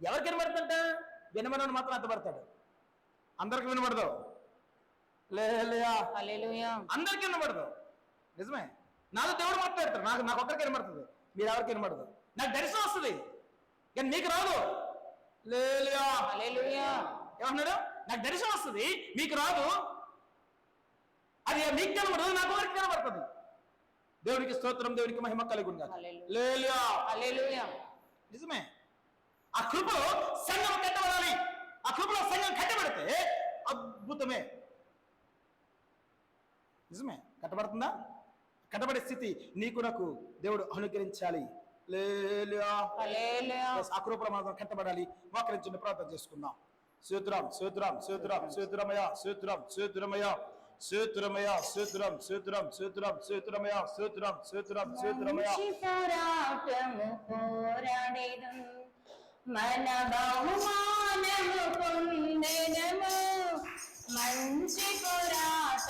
ఎవరికి వినబడుతుంట? వినమనని మాత్రం అర్థపడతాడు. అందరికి వినబడదు. అందరికి వినబడదు. నిజమే, నాతో దేవుడు మాట్లాడతాడు. నాకు ఒక్కరికి వినబడుతుంది, మీరు ఎవరికి వినబడదు. నాకు దర్శనం వస్తుంది కానీ మీకు రాదు. ఏమన్నాడు? నాకు దర్శనం వస్తుంది, మీకు రాదు. అది మీకు కనబడదు, నాకు ఎవరికి కనబడుతుంది. దేవునికి స్తోత్రం, దేవునికి మహిమ కలుగును. నిజమే, ఆ కృపలో సంఘం కట్టబడాలి. ఆ కృపలో సంఘం కట్టబడితే అద్భుతమే. నిజమే, కట్టబడుతుందా? కట్టబడే స్థితి నీకు నాకు దేవుడు అనుగ్రహించాలి. ఆ కృపలో మాత్రం కట్టబడాలి. మోకరించిన ప్రార్థన చేసుకుందాం. స్తోత్రం, స్తోత్రం, స్తోత్రం, స్తోత్రమయ, స్తోత్రం, స్తోత్రమయ, స్తోత్రమయ, స్తోత్రం, స్తోత్రం, స్తోత్రం, స్తోత్రమయ, స్తోత్రం, స్తోత్రం, స్తోత్రమయ. మన బహుమానము పొందెదము, మంచి పోరాట